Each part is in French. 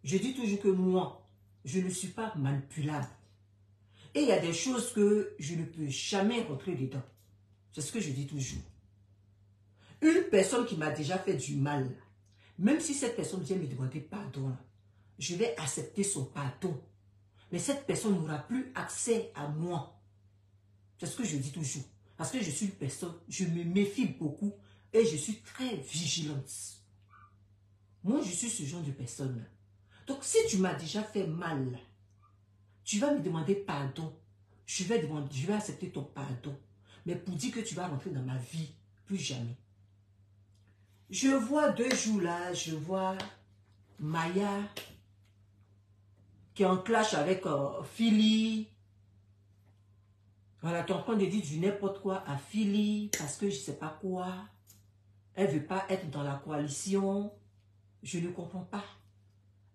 je dis toujours que moi, je ne suis pas manipulable. Et il y a des choses que je ne peux jamais rentrer dedans. C'est ce que je dis toujours. Une personne qui m'a déjà fait du mal, même si cette personne vient me demander pardon, je vais accepter son pardon. Mais cette personne n'aura plus accès à moi. C'est ce que je dis toujours. Parce que je suis une personne, je me méfie beaucoup et je suis très vigilante. Moi, je suis ce genre de personne. Donc, si tu m'as déjà fait mal, tu vas me demander pardon. Je vais accepter ton pardon. Mais pour dire que tu vas rentrer dans ma vie, plus jamais. Je vois 2 jours là, je vois Maya qui est en clash avec Philly. Voilà, tu es en train de dire du n'importe quoi à Philly parce que je ne sais pas quoi. Elle ne veut pas être dans la coalition. Je ne comprends pas.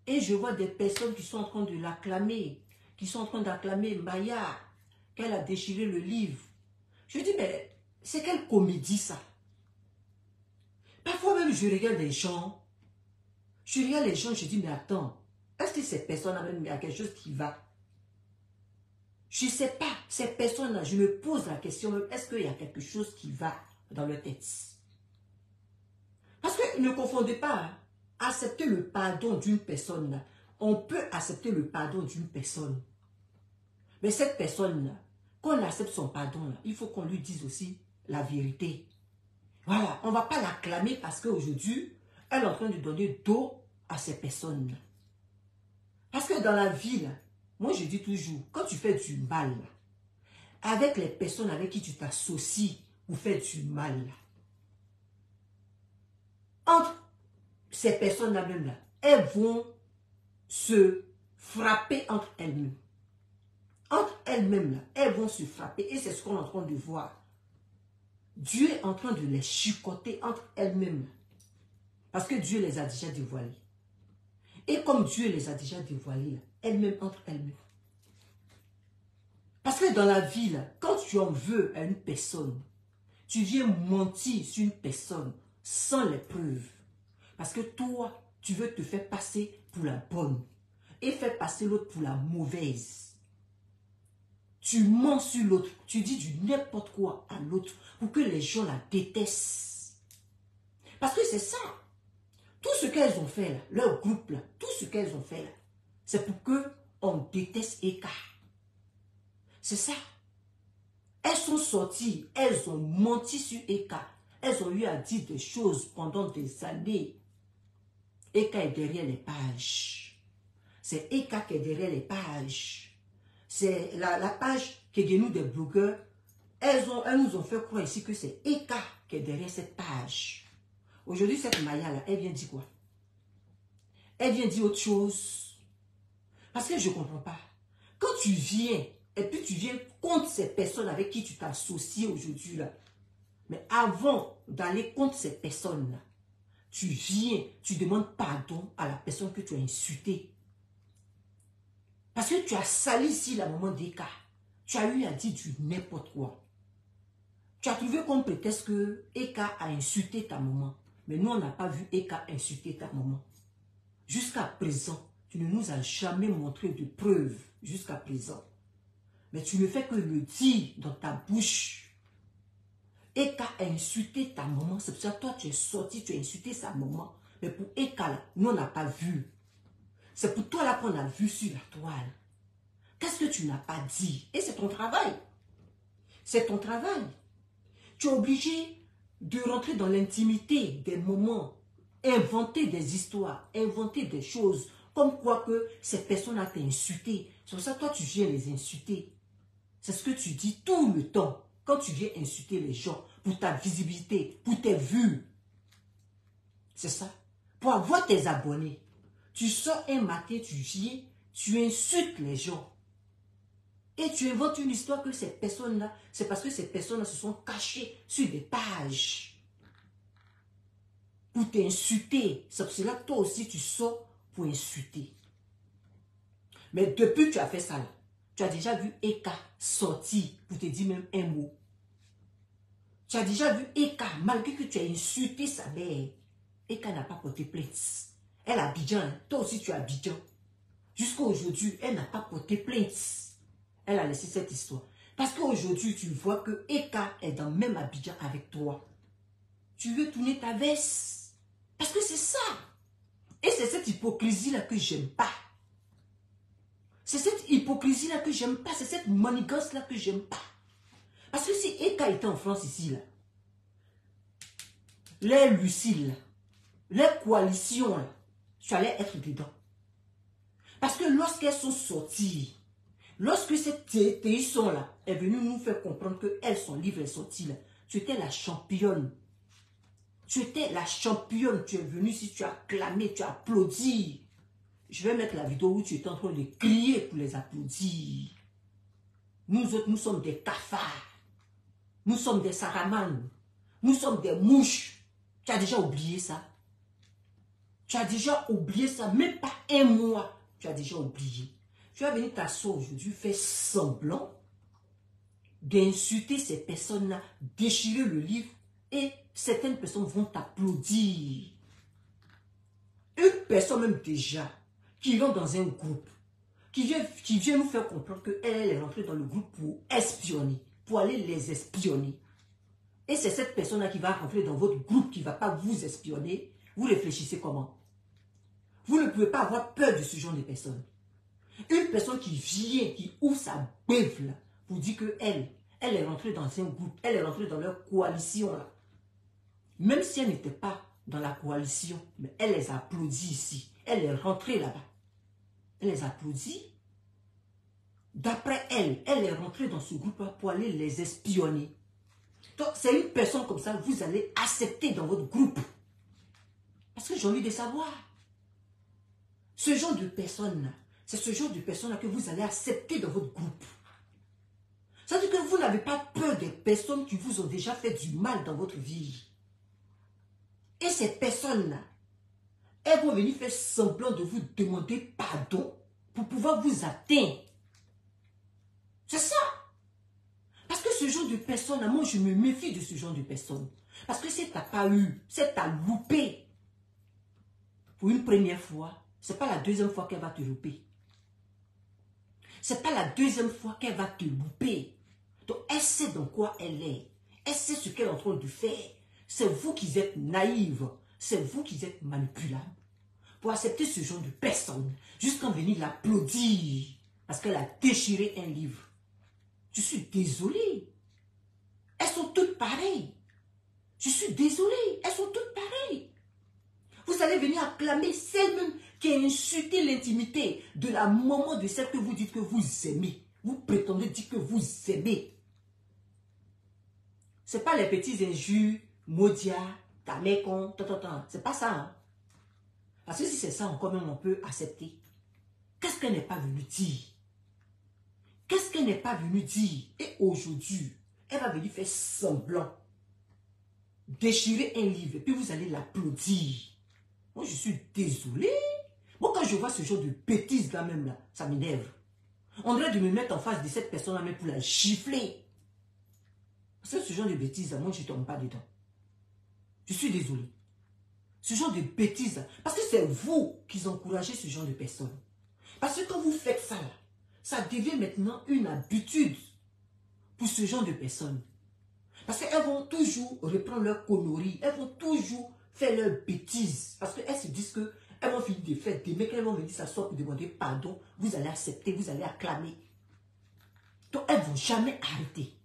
Et je vois des personnes qui sont en train de l'acclamer, qui sont en train d'acclamer Maya, qu'elle a déchiré le livre. Je dis, mais c'est quelle comédie ça? Parfois même, je regarde les gens. Je dis, mais attends, est-ce que ces personnes-là, même, il y a quelque chose qui va? Je ne sais pas, ces personnes-là, je me pose la question même, est-ce qu'il y a quelque chose qui va dans leur tête? Parce que ne confondez pas, hein, accepter le pardon d'une personne, on peut accepter le pardon d'une personne. Mais cette personne-là, quand on accepte son pardon, il faut qu'on lui dise aussi la vérité. Voilà, on ne va pas l'acclamer parce qu'aujourd'hui, elle est en train de donner dos à ces personnes. Parce que dans la vie, moi je dis toujours, quand tu fais du mal, avec les personnes avec qui tu t'associes pour faire du mal, entre ces personnes-là même, elles vont se frapper entre elles-mêmes. Entre elles-mêmes, elles vont se frapper. Et c'est ce qu'on est en train de voir. Dieu est en train de les chicoter entre elles-mêmes. Parce que Dieu les a déjà dévoilées. Et comme Dieu les a déjà dévoilées, elles-mêmes entre elles-mêmes. Parce que dans la vie, quand tu en veux à une personne, tu viens mentir sur une personne sans les preuves. Parce que toi, tu veux te faire passer pour la bonne et faire passer l'autre pour la mauvaise. Tu mens sur l'autre, tu dis du n'importe quoi à l'autre pour que les gens la détestent. Parce que c'est ça. Tout ce qu'elles ont fait là, leur groupe là, tout ce qu'elles ont fait là, c'est pour que on déteste Eka. C'est ça. Elles sont sorties, elles ont menti sur Eka. Elles ont eu à dire des choses pendant des années. Eka est derrière les pages. C'est Eka qui est derrière les pages. C'est la page qui est nous des blogueurs. Elles nous ont fait croire ici que c'est Eka qui est derrière cette page. Aujourd'hui, cette Maya-là, elle vient dire quoi? Elle vient dire autre chose. Parce que je ne comprends pas. Quand tu viens, et puis tu viens contre ces personnes avec qui tu t'associes aujourd'hui, là. Mais avant d'aller contre ces personnes-là, tu viens, tu demandes pardon à la personne que tu as insultée. Parce que tu as sali ici la maman d'Eka. Tu as eu à dire du n'importe quoi. Tu as trouvé comme prétexte que Eka a insulté ta maman. Mais nous, on n'a pas vu Eka insulter ta maman. Jusqu'à présent, tu ne nous as jamais montré de preuves. Jusqu'à présent. Mais tu ne fais que le dire dans ta bouche. Eka a insulté ta maman. C'est pour ça que toi, tu es sorti, tu as insulté sa maman. Mais pour Eka, là, nous, on n'a pas vu. C'est pour toi là qu'on a vu sur la toile. Qu'est-ce que tu n'as pas dit? Et c'est ton travail. C'est ton travail. Tu es obligé de rentrer dans l'intimité des moments, inventer des histoires, inventer des choses, comme quoi que ces personnes-là t'ont insulté. C'est pour ça que toi, tu viens les insulter. C'est ce que tu dis tout le temps, quand tu viens insulter les gens, pour ta visibilité, pour tes vues. C'est ça. Pour avoir tes abonnés. Tu sors un matin, tu viens, tu insultes les gens. Et tu inventes une histoire que ces personnes-là, c'est parce que ces personnes-là se sont cachées sur des pages. Pour t'insulter. C'est pour cela que toi aussi, tu sors pour insulter. Mais depuis que tu as fait ça, là, tu as déjà vu Eka sortir pour te dire même un mot. Tu as déjà vu Eka, malgré que tu as insulté sa mère, Eka n'a pas porté plainte. Elle a Abidjan, hein. Toi aussi tu as Abidjan. Jusqu'à aujourd'hui, elle n'a pas porté plainte. Elle a laissé cette histoire. Parce qu'aujourd'hui, tu vois que Eka est dans le même Abidjan avec toi. Tu veux tourner ta veste. Parce que c'est ça. Et c'est cette hypocrisie-là que j'aime pas. C'est cette hypocrisie-là que j'aime pas. C'est cette manigance-là que j'aime pas. Parce que si Eka était en France ici, là, les Lucille, les coalitions, là, tu allais être dedans. Parce que lorsqu'elles sont sorties, lorsque cette TI-là est venue nous faire comprendre que son livre est sorti, là, tu étais la championne. Tu étais la championne. Tu es venue ici, tu as clamé, tu as applaudi. Je vais mettre la vidéo où tu étais en train de crier pour les applaudir. Nous autres, nous sommes des cafards. Nous sommes des saramans. Nous sommes des mouches. Tu as déjà oublié ça? Tu as déjà oublié ça? Même pas un mois. Tu as déjà oublié. Tu vas venir t'asseoir aujourd'hui, faire semblant d'insulter ces personnes-là, déchirer le livre et certaines personnes vont t'applaudir. Une personne même déjà qui rentre dans un groupe, qui vient nous faire comprendre qu'elle est rentrée dans le groupe pour espionner, pour aller les espionner. Et c'est cette personne-là qui va rentrer dans votre groupe, qui ne va pas vous espionner. Vous réfléchissez comment? Vous ne pouvez pas avoir peur de ce genre de personnes. Une personne qui vient, qui ouvre sa bœuf là, pour dire qu'elle est rentrée dans un groupe, elle est rentrée dans leur coalition là. Même si elle n'était pas dans la coalition, mais elle les applaudit ici. Elle est rentrée là-bas. Elle les applaudit. D'après elle, elle est rentrée dans ce groupe-là pour aller les espionner. Donc, c'est une personne comme ça, vous allez accepter dans votre groupe. Parce que j'ai envie de savoir. Ce genre de personne-là, c'est ce genre de personne-là que vous allez accepter dans votre groupe. Ça veut dire que vous n'avez pas peur des personnes qui vous ont déjà fait du mal dans votre vie. Et ces personnes-là, elles vont venir faire semblant de vous demander pardon pour pouvoir vous atteindre. C'est ça. Parce que ce genre de personnes, moi je me méfie de ce genre de personnes. Parce que si tu n'as pas eu, si tu as loupé pour une première fois, ce n'est pas la deuxième fois qu'elle va te louper. Ce n'est pas la deuxième fois qu'elle va te louper. Donc elle sait dans quoi elle est. Elle sait ce qu'elle est en train de faire. C'est vous qui êtes naïve. C'est vous qui êtes manipulable. Pour accepter ce genre de personne, jusqu'à venir l'applaudir. Parce qu'elle a déchiré un livre. Je suis désolée. Elles sont toutes pareilles. Je suis désolée. Elles sont toutes pareilles. Vous allez venir acclamer celle-même qui a insulté l'intimité de la maman de celle que vous dites que vous aimez. Vous prétendez dire que vous aimez. Ce n'est pas les petits injures, Modia, ta mère con, c'est pas ça. Hein? Parce que si c'est ça, encore même on peut accepter. Qu'est-ce qu'elle n'est pas venue dire? Qu'est-ce qu'elle n'est pas venue dire? Et aujourd'hui, elle va venir faire semblant. Déchirer un livre, et puis vous allez l'applaudir. Moi, je suis désolée. Moi, quand je vois ce genre de bêtises là même, là, ça m'énerve. On dirait de me mettre en face de cette personne-là même pour la gifler. Parce que ce genre de bêtises là, moi, je ne tombe pas dedans. Je suis désolée. Ce genre de bêtises là, parce que c'est vous qui encouragez ce genre de personnes. Parce que quand vous faites ça, là, ça devient maintenant une habitude pour ce genre de personnes. Parce qu'elles vont toujours reprendre leur conneries. Elles vont toujours faire leurs bêtises. Parce qu'elles se disent qu'elles vont finir de faire des mecs, elles vont venir s'asseoir pour demander pardon. Vous allez accepter, vous allez acclamer. Donc elles ne vont jamais arrêter.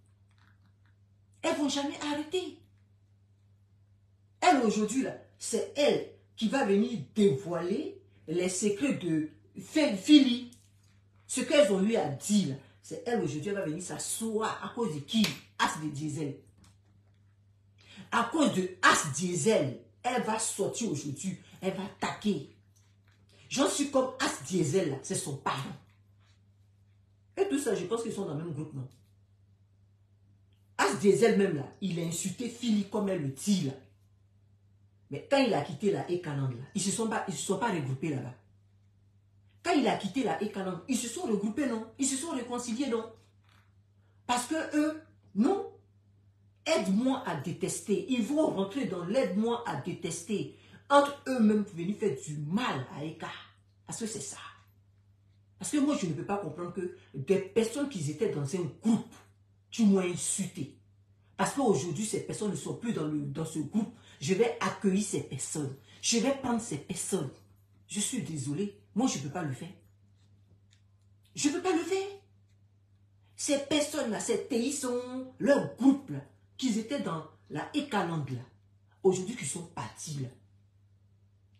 Elles ne vont jamais arrêter. Elle aujourd'hui, là, c'est elle qui va venir dévoiler les secrets de Philly. Ce qu'elles ont eu à dire, c'est elle aujourd'hui, elle va venir s'asseoir à cause de qui? As de Diesel. À cause de As Diesel, elle va sortir aujourd'hui, elle va attaquer. J'en suis comme As Diesel, là, c'est son parent. Et tout ça, je pense qu'ils sont dans le même groupe, non? As Diesel même, là, il a insulté Philly comme elle le dit, là. Mais quand il a quitté la Ekaland, là, ils ne se sont pas regroupés là-bas. Quand il a quitté la Ekaland, ils se sont regroupés, non? Ils se sont réconciliés, non? Parce que eux, non. Aide-moi à détester. Ils vont rentrer dans l'aide-moi à détester. entre eux-mêmes pour venir faire du mal à Eka. Parce que c'est ça. Parce que moi, je ne peux pas comprendre que des personnes qui étaient dans un groupe, tu m'as insulté. Parce qu'aujourd'hui, ces personnes ne sont plus dans ce groupe. Je vais accueillir ces personnes. Je vais prendre ces personnes. Je suis désolé. Moi, je ne peux pas le faire. Je ne peux pas le faire. Ces personnes-là, ces pays sont leur groupe, là, qu'ils étaient dans la Ekalande, là. Aujourd'hui, qui sont partis, là.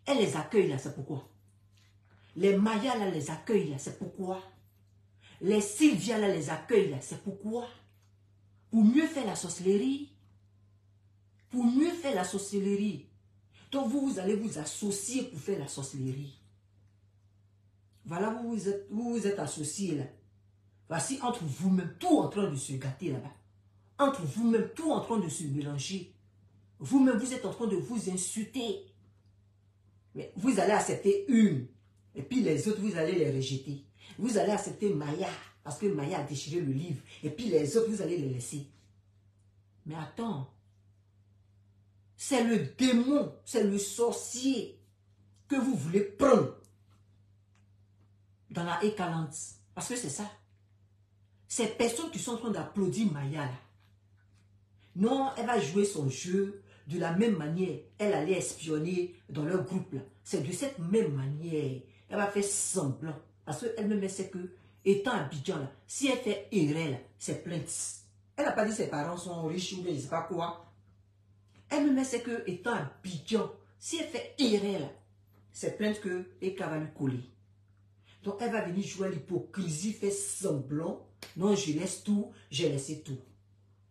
Elle les accueille, là, c'est pourquoi. Les Mayas, là, les accueillent, là, c'est pourquoi. Les Sylvia, là, les accueillent, là, c'est pourquoi. Pour mieux faire la sorcellerie. Pour mieux faire la sorcellerie. Donc, vous allez vous associer pour faire la sorcellerie. Voilà, vous vous êtes associés, là. Voici entre vous-même, tout en train de se gâter, là-bas. Entre vous-même, tout en train de se mélanger. Vous-même, vous êtes en train de vous insulter. Mais vous allez accepter une. Et puis les autres, vous allez les rejeter. Vous allez accepter Maya. Parce que Maya a déchiré le livre. Et puis les autres, vous allez les laisser. Mais attends. C'est le démon, c'est le sorcier que vous voulez prendre dans la Ekalande. Parce que c'est ça. Ces personnes qui sont en train d'applaudir Maya, là. Non, elle va jouer son jeu de la même manière. Elle allait espionner dans leur groupe, là. C'est de cette même manière. Elle va faire semblant. Parce qu'elle-même, elle sait que, étant à Abidjan, là, si elle fait erreur, là, c'est plainte. Elle n'a pas dit que ses parents sont riches ou bien je ne sais pas quoi. Elle-même, elle sait que, étant à Abidjan, si elle fait erreur, là, c'est plainte que Eka va lui coller. Donc, elle va venir jouer à l'hypocrisie, faire semblant. Non, je laisse tout, j'ai laissé tout.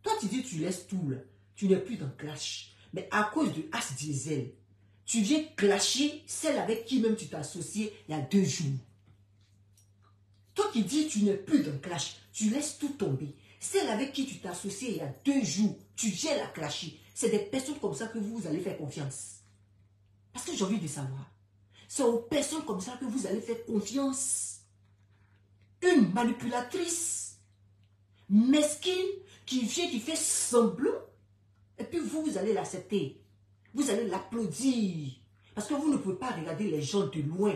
Toi, tu dis tu laisses tout, là. Tu n'es plus dans clash. Mais à cause de As Diesel, tu viens clasher celle avec qui même tu t'es associé il y a 2 jours. Toi qui dis tu n'es plus dans clash, tu laisses tout tomber. Celle avec qui tu t'es associé il y a 2 jours, tu viens la clasher. C'est des personnes comme ça que vous allez faire confiance. Parce que j'ai envie de savoir. C'est aux personnes comme ça que vous allez faire confiance. Une manipulatrice, mesquine, qui vient, qui fait semblant. Et puis vous allez l'accepter. Vous allez l'applaudir. Parce que vous ne pouvez pas regarder les gens de loin.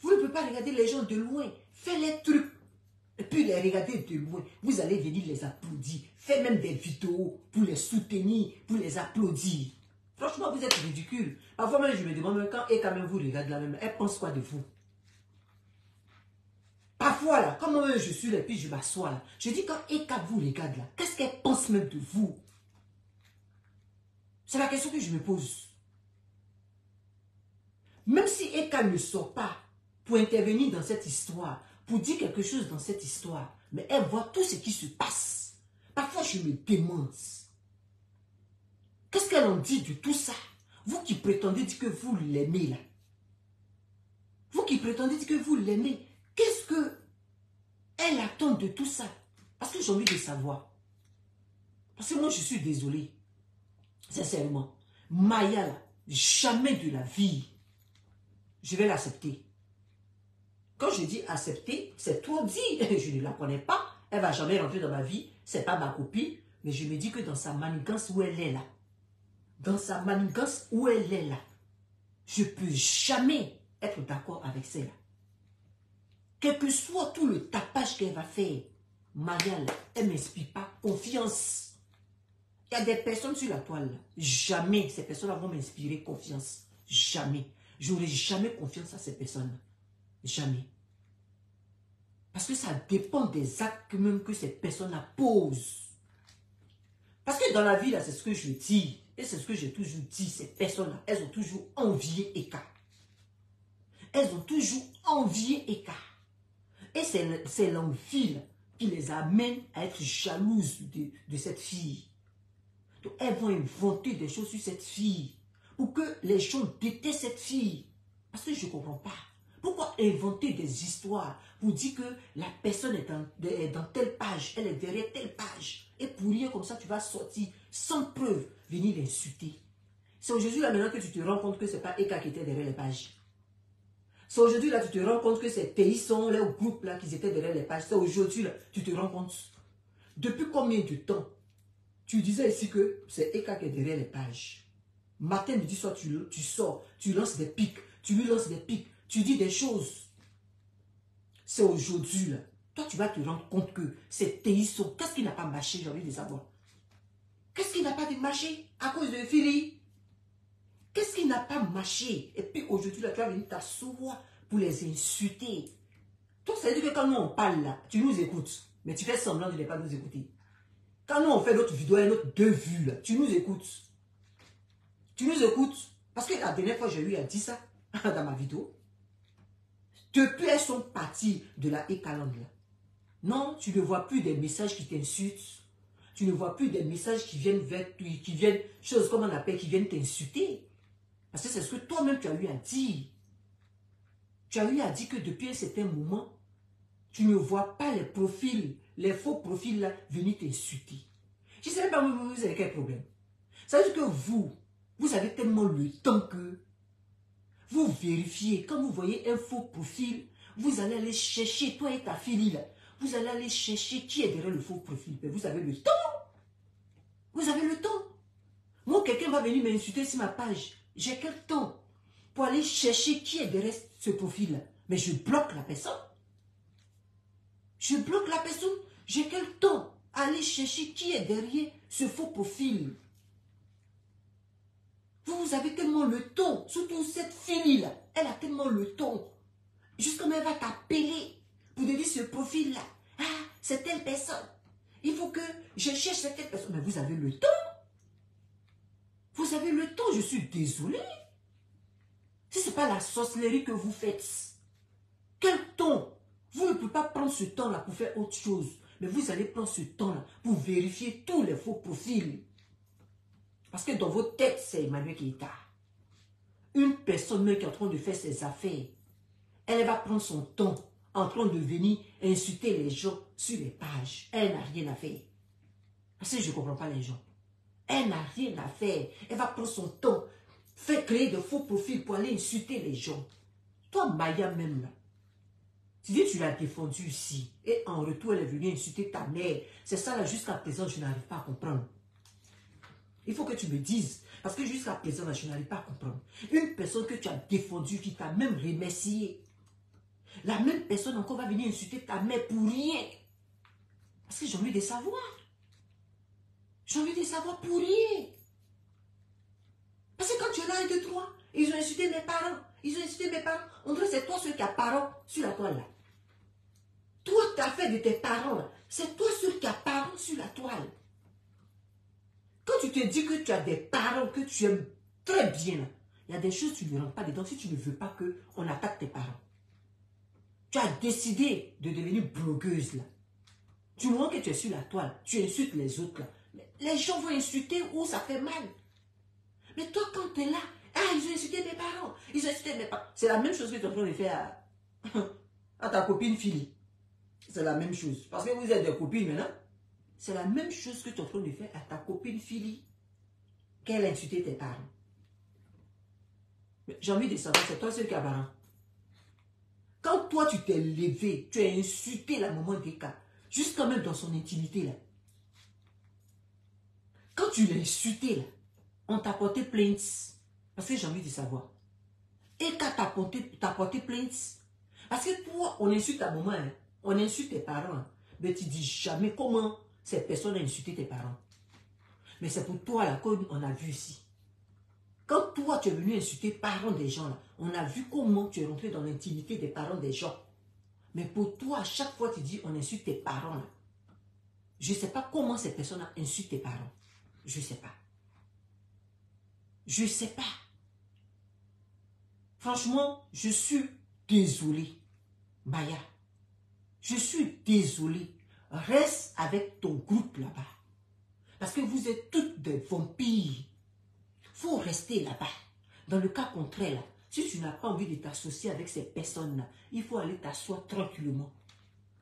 Vous ne pouvez pas regarder les gens de loin. Faites les trucs. Et puis les regarder de loin. Vous allez venir les applaudir. Faites même des vidéos pour les soutenir, pour les applaudir. Franchement, vous êtes ridicule. Parfois même, je me demande, quand Eka même vous regarde là même, elle pense quoi de vous? Parfois là, comme moi je suis là, puis je m'assois là, je dis quand Eka vous regarde là, qu'est-ce qu'elle pense même de vous? C'est la question que je me pose. Même si Eka ne sort pas pour intervenir dans cette histoire, pour dire quelque chose dans cette histoire, mais elle voit tout ce qui se passe. Parfois je me demande, qu'est-ce qu'elle en dit de tout ça? Vous qui prétendez dire que vous l'aimez là. Vous qui prétendez dire que vous l'aimez, qu'est-ce que elle attend de tout ça? Parce que j'ai envie de savoir. Parce que moi je suis désolé. Sincèrement. Maya là, jamais de la vie, je vais l'accepter. Quand je dis accepter, c'est trop dit. Je ne la connais pas. Elle ne va jamais rentrer dans ma vie. Ce n'est pas ma copine. Mais je me dis que dans sa manigance où elle est là, dans sa manigance où elle est là, je ne peux jamais être d'accord avec celle-là. Quel que soit tout le tapage qu'elle va faire, Maya, là, elle ne m'inspire pas confiance. Il y a des personnes sur la toile, là. Jamais ces personnes vont m'inspirer confiance. Jamais. Je n'aurai jamais confiance à ces personnes. Jamais. Parce que ça dépend des actes même que ces personnes-là posent. Parce que dans la vie, là, c'est ce que je dis. Et c'est ce que j'ai toujours dit. Ces personnes-là, elles ont toujours envié Eka. Elles ont toujours envié Eka. Et c'est l'envie qui les amène à être jalouses de cette fille. Donc, elles vont inventer des choses sur cette fille. Pour que les gens détestent cette fille. Parce que je ne comprends pas. Pourquoi inventer des histoires pour dire que la personne est dans telle page, elle est derrière telle page. Et pour rien comme ça, tu vas sortir sans preuve, venir l'insulter. C'est aujourd'hui là maintenant que tu te rends compte que ce n'est pas Eka qui était derrière les pages. C'est aujourd'hui là que tu te rends compte que ces pays sont là au groupe là qui étaient derrière les pages. C'est aujourd'hui là que tu te rends compte. Depuis combien de temps tu disais ici que c'est Eka qui est derrière les pages? Matin, midi, soir, tu sors, tu lances des pics, tu lui lances des pics, tu dis des choses. C'est aujourd'hui, là. Toi, tu vas te rendre compte que c'est Théisso. Qu'est-ce qui n'a pas marché, j'ai envie de savoir. Qu'est-ce qui n'a pas marché à cause de Philly? Qu'est-ce qui n'a pas marché? Et puis aujourd'hui, là, tu vas venir t'asseoir pour les insulter. Toi, ça veut dire que quand nous on parle là, tu nous écoutes. Mais tu fais semblant de ne pas nous écouter. Quand nous on fait notre vidéo et notre 2 vues là, tu nous écoutes. Tu nous écoutes. Parce que la dernière fois, j'ai eu à dire ça dans ma vidéo. Depuis, elles sont parties de la e-calende là. Non, tu ne vois plus des messages qui t'insultent. Tu ne vois plus des messages qui viennent vers toi, qui viennent, choses comme on appelle, qui viennent t'insulter. Parce que c'est ce que toi-même tu as eu à dire. Tu as eu à dire que depuis un certain moment, tu ne vois pas les profils, les faux profils là, venir t'insulter. Je ne sais même pas vous avez quel problème. Ça veut dire que vous avez tellement le temps que vous vérifiez. Quand vous voyez un faux profil, vous allez aller chercher, toi et ta fille là, vous allez aller chercher qui est derrière le faux profil. Mais vous avez le temps. Vous avez le temps. Moi, quelqu'un va venir m'insulter sur ma page. J'ai quel temps pour aller chercher qui est derrière ce profil-là? Mais je bloque la personne. Je bloque la personne. J'ai quel temps à aller chercher qui est derrière ce faux profil? Vous avez tellement le temps. Surtout cette fille-là. Elle a tellement le temps. Jusqu'à même elle va t'appeler pour te dire ce profil-là. Ah, c'est telle personne. Il faut que je cherche cette personne. Mais vous avez le temps. Vous avez le temps. Je suis désolé. Si ce n'est pas la sorcellerie que vous faites, quel temps? Vous ne pouvez pas prendre ce temps-là pour faire autre chose. Mais vous allez prendre ce temps-là pour vérifier tous les faux profils. Parce que dans votre tête, c'est Emmanuel Keita. Une personne même qui est en train de faire ses affaires, elle va prendre son temps en train de venir insulter les gens sur les pages. Elle n'a rien à faire. Parce que je ne comprends pas les gens. Elle n'a rien à faire. Elle va prendre son temps, faire créer de faux profils pour aller insulter les gens. Toi, Maya même là, tu dis que tu l'as défendu ici. Et en retour, elle est venue insulter ta mère. C'est ça là, jusqu'à présent, je n'arrive pas à comprendre. Il faut que tu me dises. Parce que jusqu'à présent, là, je n'arrive pas à comprendre. Une personne que tu as défendue, qui t'a même remercié. La même personne encore va venir insulter ta mère pour rien. Parce que j'ai envie de savoir. J'ai envie de savoir pour rien. Parce que quand tu es là, 1, 2, 3, ils ont insulté mes parents. Ils ont insulté mes parents. On dirait que c'est toi celui qui a parents sur la toile là. Toi, tu as fait de tes parents là. C'est toi celui qui a parents sur la toile. Quand tu te dis que tu as des parents que tu aimes très bien là, il y a des choses que tu ne rentres pas dedans si tu ne veux pas qu'on attaque tes parents. Tu as décidé de devenir blogueuse là. Du moment que tu es sur la toile, tu insultes les autres là. Les gens vont insulter ou ça fait mal. Mais toi, quand tu es là, ah, ils ont insulté mes parents. Ils ont insulté mes parents. C'est la même chose que tu es en train de faire à ta copine Philly. C'est la même chose. Parce que vous êtes des copines maintenant. C'est la même chose que tu es en train de faire à ta copine Philly. Qu'elle a insulté tes parents. J'ai envie de savoir, c'est toi seul qui a parent. Quand toi, tu t'es levé, tu as insulté la maman des cas, jusqu'à même dans son intimité là. Quand tu l'as insulté là, on t'a porté plainte. Parce que j'ai envie de savoir. Et quand t'as porté plainte, parce que toi, on insulte ta maman, hein, on insulte tes parents, hein, mais tu dis jamais comment cette personne a insulté tes parents. Mais c'est pour toi là qu'on a vu ici. Quand toi, tu es venu insulter les parents des gens, là, on a vu comment tu es rentré dans l'intimité des parents des gens. Mais pour toi, à chaque fois, tu dis, on insulte tes parents. Là. Je ne sais pas comment ces personnes insultent tes parents. Je ne sais pas. Je ne sais pas. Franchement, je suis désolé, Maya. Je suis désolé. Reste avec ton groupe là-bas. Parce que vous êtes toutes des vampires. Il faut rester là-bas. Dans le cas contraire, là, si tu n'as pas envie de t'associer avec ces personnes-là, il faut aller t'asseoir tranquillement.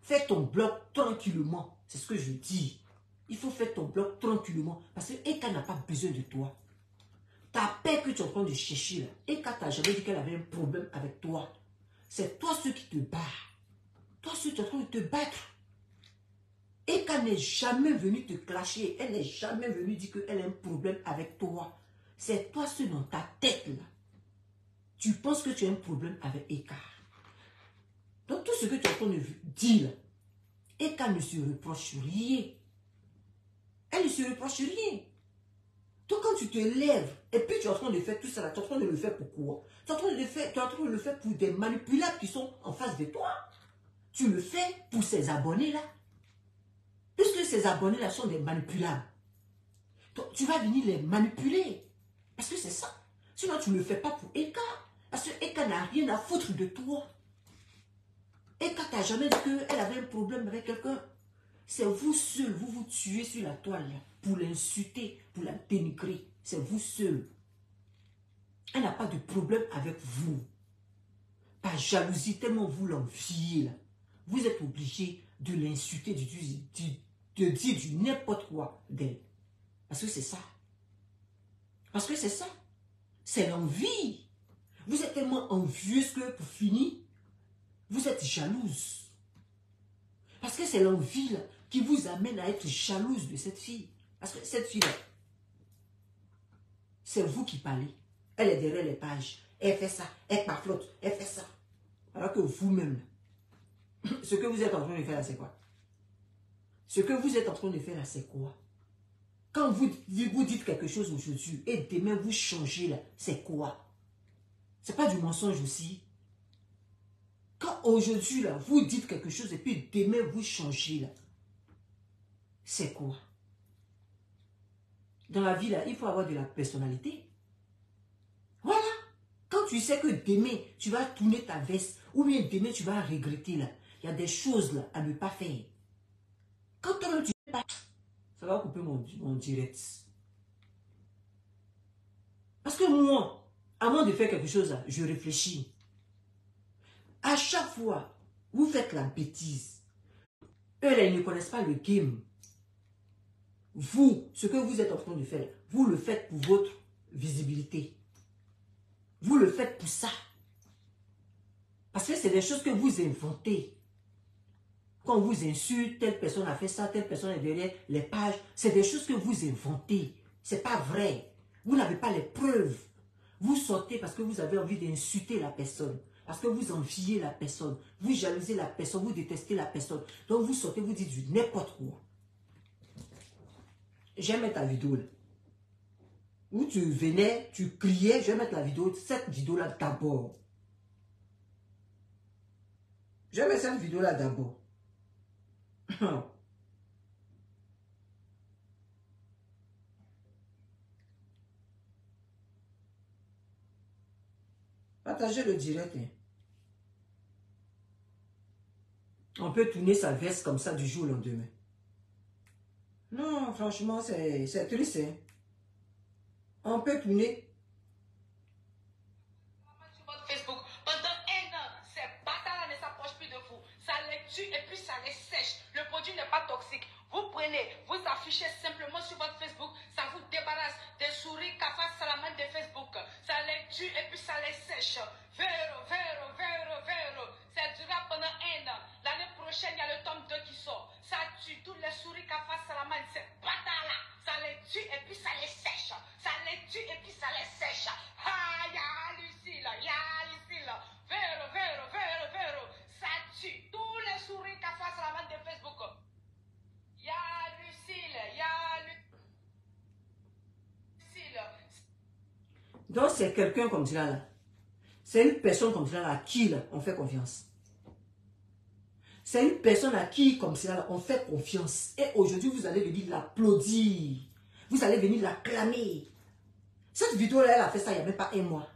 Fais ton bloc tranquillement. C'est ce que je dis. Il faut faire ton bloc tranquillement. Parce que Eka n'a pas besoin de toi. Ta paix que tu es en train de chercher, là, Eka t'a jamais dit qu'elle avait un problème avec toi. C'est toi ceux qui te battent. Toi ceux qui sont en train de te battre. Eka n'est jamais venue te clasher. Elle n'est jamais venue dire qu'elle a un problème avec toi. c'est toi seul dans ta tête là. Tu penses que tu as un problème avec Eka. Donc tout ce que tu es en train de dire là, Eka ne se reproche rien. Elle ne se reproche rien. Donc quand tu te lèves et puis tu es en train de faire tout ça là, tu es en train de le faire pourquoi? Tu es en train de le faire pour des manipulables qui sont en face de toi. Tu le fais pour ces abonnés là. Puisque ces abonnés là sont des manipulables. Donc, tu vas venir les manipuler. Parce que c'est ça. Sinon tu ne le fais pas pour Eka. Parce que Eka n'a rien à foutre de toi. Eka t'a jamais dit qu'elle avait un problème avec quelqu'un. C'est vous seul, vous vous tuez sur la toile là, pour l'insulter, pour la dénigrer. C'est vous seul. Elle n'a pas de problème avec vous. Par jalousie, tellement vous l'enviez là. Vous êtes obligé de l'insulter, de dire du n'importe quoi d'elle. Parce que c'est ça. Parce que c'est ça. C'est l'envie. Vous êtes tellement envieuse que pour finir, vous êtes jalouse. Parce que c'est l'envie là qui vous amène à être jalouse de cette fille. Parce que cette fille-là, c'est vous qui parlez. Elle est derrière les pages. Elle fait ça, elle paflotte, elle fait ça. Alors que vous-même, ce que vous êtes en train de faire là, c'est quoi? Ce que vous êtes en train de faire là, c'est quoi? Quand vous dites quelque chose aujourd'hui et demain vous changez là, c'est quoi? C'est pas du mensonge aussi. Quand aujourd'hui là, vous dites quelque chose et puis demain vous changez là, c'est quoi? Dans la vie là, il faut avoir de la personnalité. Voilà. Quand tu sais que demain, tu vas tourner ta veste, ou bien demain, tu vas regretter là, il y a des choses là à ne pas faire. Quand toi-même, tu ne fais pas, ça va couper mon direct. Parce que moi, avant de faire quelque chose là, je réfléchis. À chaque fois, vous faites la bêtise. Eux là, ils ne connaissent pas le game. Vous, ce que vous êtes en train de faire, vous le faites pour votre visibilité. Vous le faites pour ça. Parce que c'est des choses que vous inventez. Quand on vous insulte, telle personne a fait ça, telle personne est derrière les pages. C'est des choses que vous inventez. Ce n'est pas vrai. Vous n'avez pas les preuves. Vous sortez parce que vous avez envie d'insulter la personne. Parce que vous enviez la personne. Vous jalousez la personne. Vous détestez la personne. Donc vous sortez, vous dites du n'importe quoi. J'aime ta vidéo là. Où tu venais, tu criais, je vais mettre la vidéo, cette vidéo-là d'abord. Je vais mettre cette vidéo-là d'abord. Partagez le direct. Hein. On peut tourner sa veste comme ça du jour au lendemain. Non, franchement, c'est triste. Hein. On peut tourner. Sur votre Facebook, pendant un an, ces bâtards-là ne s'approchent plus de vous. Ça les tue et puis ça les sèche. Le produit n'est pas toxique. Vous prenez, vous affichez simplement sur votre Facebook, ça vous débarrasse des souris cafards salamandres de Facebook. Ça les tue et puis ça les sèche. Vero. Ça durera pendant un an. L'année prochaine, il y a le tome 2 qui sort. Ça tue tous les souris cafards salamandres, ces bâtards-là. Ça les tue et puis ça les sèche. Ça les tue et puis ça les sèche. Ah, ya Lucille, Vero. Ça tue tous les souris cafards salamandres de Facebook. Donc c'est quelqu'un comme ça là. C'est une personne comme ça là, à qui là, on fait confiance. C'est une personne à qui comme ça là, on fait confiance. Et aujourd'hui vous allez venir l'applaudir. Vous allez venir l'acclamer. Cette vidéo là, elle a fait ça il n'y a même pas un mois.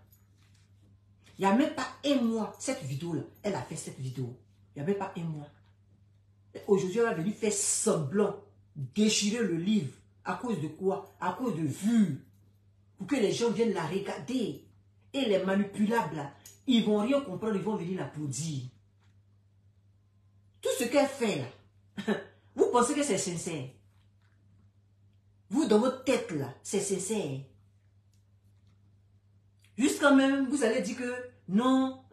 Il n'y a même pas un mois. Cette vidéo là, elle a fait cette vidéo. Il n'y a même pas un mois. Aujourd'hui, elle va venir faire semblant, déchirer le livre. À cause de quoi? À cause de vues. Pour que les gens viennent la regarder. Et les manipulables, là, ils vont rien comprendre, ils vont venir l'applaudir. Tout ce qu'elle fait, là, vous pensez que c'est sincère? Vous, dans votre tête, là, c'est sincère. Jusqu'à même, vous allez dire que non,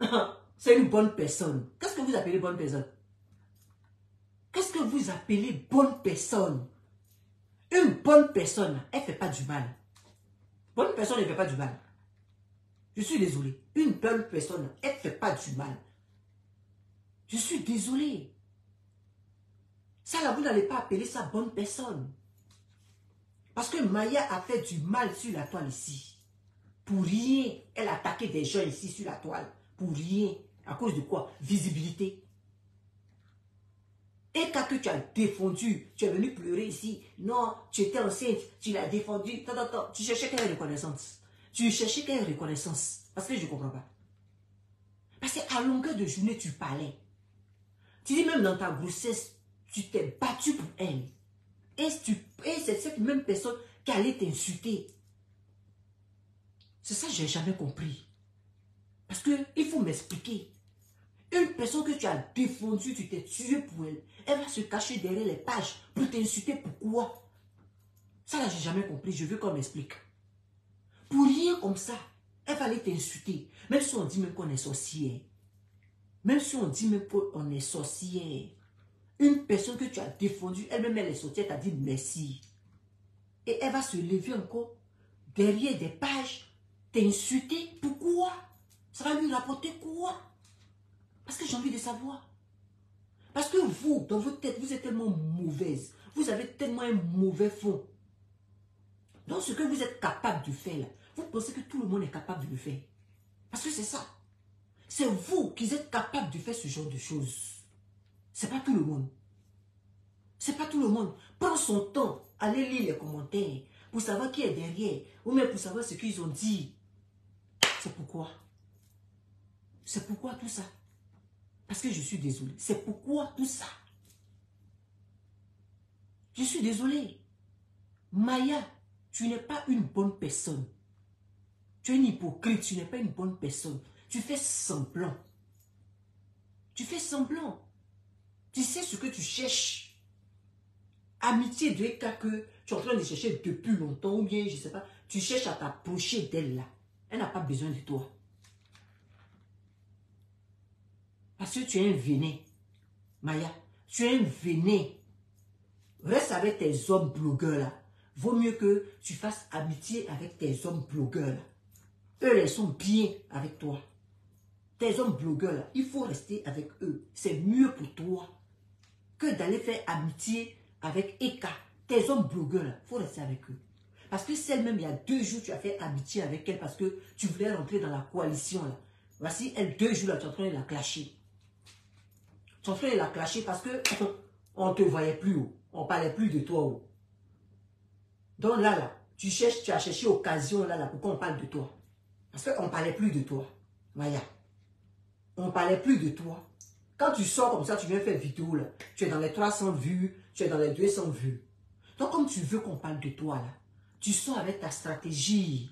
c'est une bonne personne. Qu'est-ce que vous appelez bonne personne? Qu'est-ce que vous appelez bonne personne? Une bonne personne, elle ne fait pas du mal. bonne personne ne fait pas du mal. Je suis désolé. Une bonne personne, elle ne fait pas du mal. Je suis désolé. Ça là, vous n'allez pas appeler ça bonne personne. Parce que Maya a fait du mal sur la toile ici. Pour rien. Elle a attaqué des gens ici sur la toile. Pour rien. À cause de quoi? Visibilité. Et quand tu as défendu, tu es venu pleurer ici. Non, tu étais enceinte, tu l'as défendu. Tu cherchais quelle reconnaissance? Tu cherchais quelle reconnaissance? Parce que je ne comprends pas. Parce qu'à longueur de journée, tu parlais. Tu dis même dans ta grossesse, tu t'es battu pour elle. Et c'est cette même personne qui allait t'insulter. C'est ça que je n'ai jamais compris. Parce qu'il faut m'expliquer. Une personne que tu as défendue, tu t'es tué pour elle. Elle va se cacher derrière les pages pour t'insulter. Pourquoi? Ça là, je n'ai jamais compris. Je veux qu'on m'explique. Pour rien comme ça, elle va aller t'insulter. Même si on dit même qu'on est sorcière. Même si on dit même qu'on est sorcière. Une personne que tu as défendue, elle-même elle est sortie, elle t'a dit merci. Et elle va se lever encore derrière des pages, t'insulter. Pourquoi? Ça va lui rapporter quoi? Parce que j'ai envie de savoir. Parce que vous, dans votre tête, vous êtes tellement mauvaise. Vous avez tellement un mauvais fond. Donc ce que vous êtes capable de faire, là, vous pensez que tout le monde est capable de le faire. Parce que c'est ça. C'est vous qui êtes capable de faire ce genre de choses. C'est pas tout le monde. C'est pas tout le monde. Prends son temps, allez lire les commentaires pour savoir qui est derrière ou même pour savoir ce qu'ils ont dit. C'est pourquoi. C'est pourquoi tout ça. Parce que je suis désolé. C'est pourquoi tout ça. Je suis désolé. Maya, tu n'es pas une bonne personne. Tu es une hypocrite, tu n'es pas une bonne personne. Tu fais semblant. Tu fais semblant. Tu sais ce que tu cherches. Amitié de cas que tu es en train de chercher depuis longtemps ou bien, je ne sais pas, tu cherches à t'approcher d'elle là. Elle n'a pas besoin de toi. Parce que tu es un venin. Maya, tu es un venin. Reste avec tes hommes blogueurs là. Vaut mieux que tu fasses amitié avec tes hommes blogueurs là. Eux, ils sont bien avec toi. Tes hommes blogueurs là, il faut rester avec eux. C'est mieux pour toi que d'aller faire amitié avec Eka. Tes hommes blogueurs là, il faut rester avec eux. Parce que celle-même, il y a 2 jours, tu as fait amitié avec elle parce que tu voulais rentrer dans la coalition là. Voici, elle, 2 jours là, tu es en train de la clasher. Tu es en train de la clasher parce que on ne te voyait plus haut. On ne parlait plus de toi haut. Donc là, tu as cherché occasion là, pourquoi on parle de toi. Parce qu'on ne parlait plus de toi. Maya. On ne parlait plus de toi. Quand tu sors comme ça, tu viens faire vidéo là. Tu es dans les 300 vues, tu es dans les 200 vues. Donc comme tu veux qu'on parle de toi là, tu sors avec ta stratégie.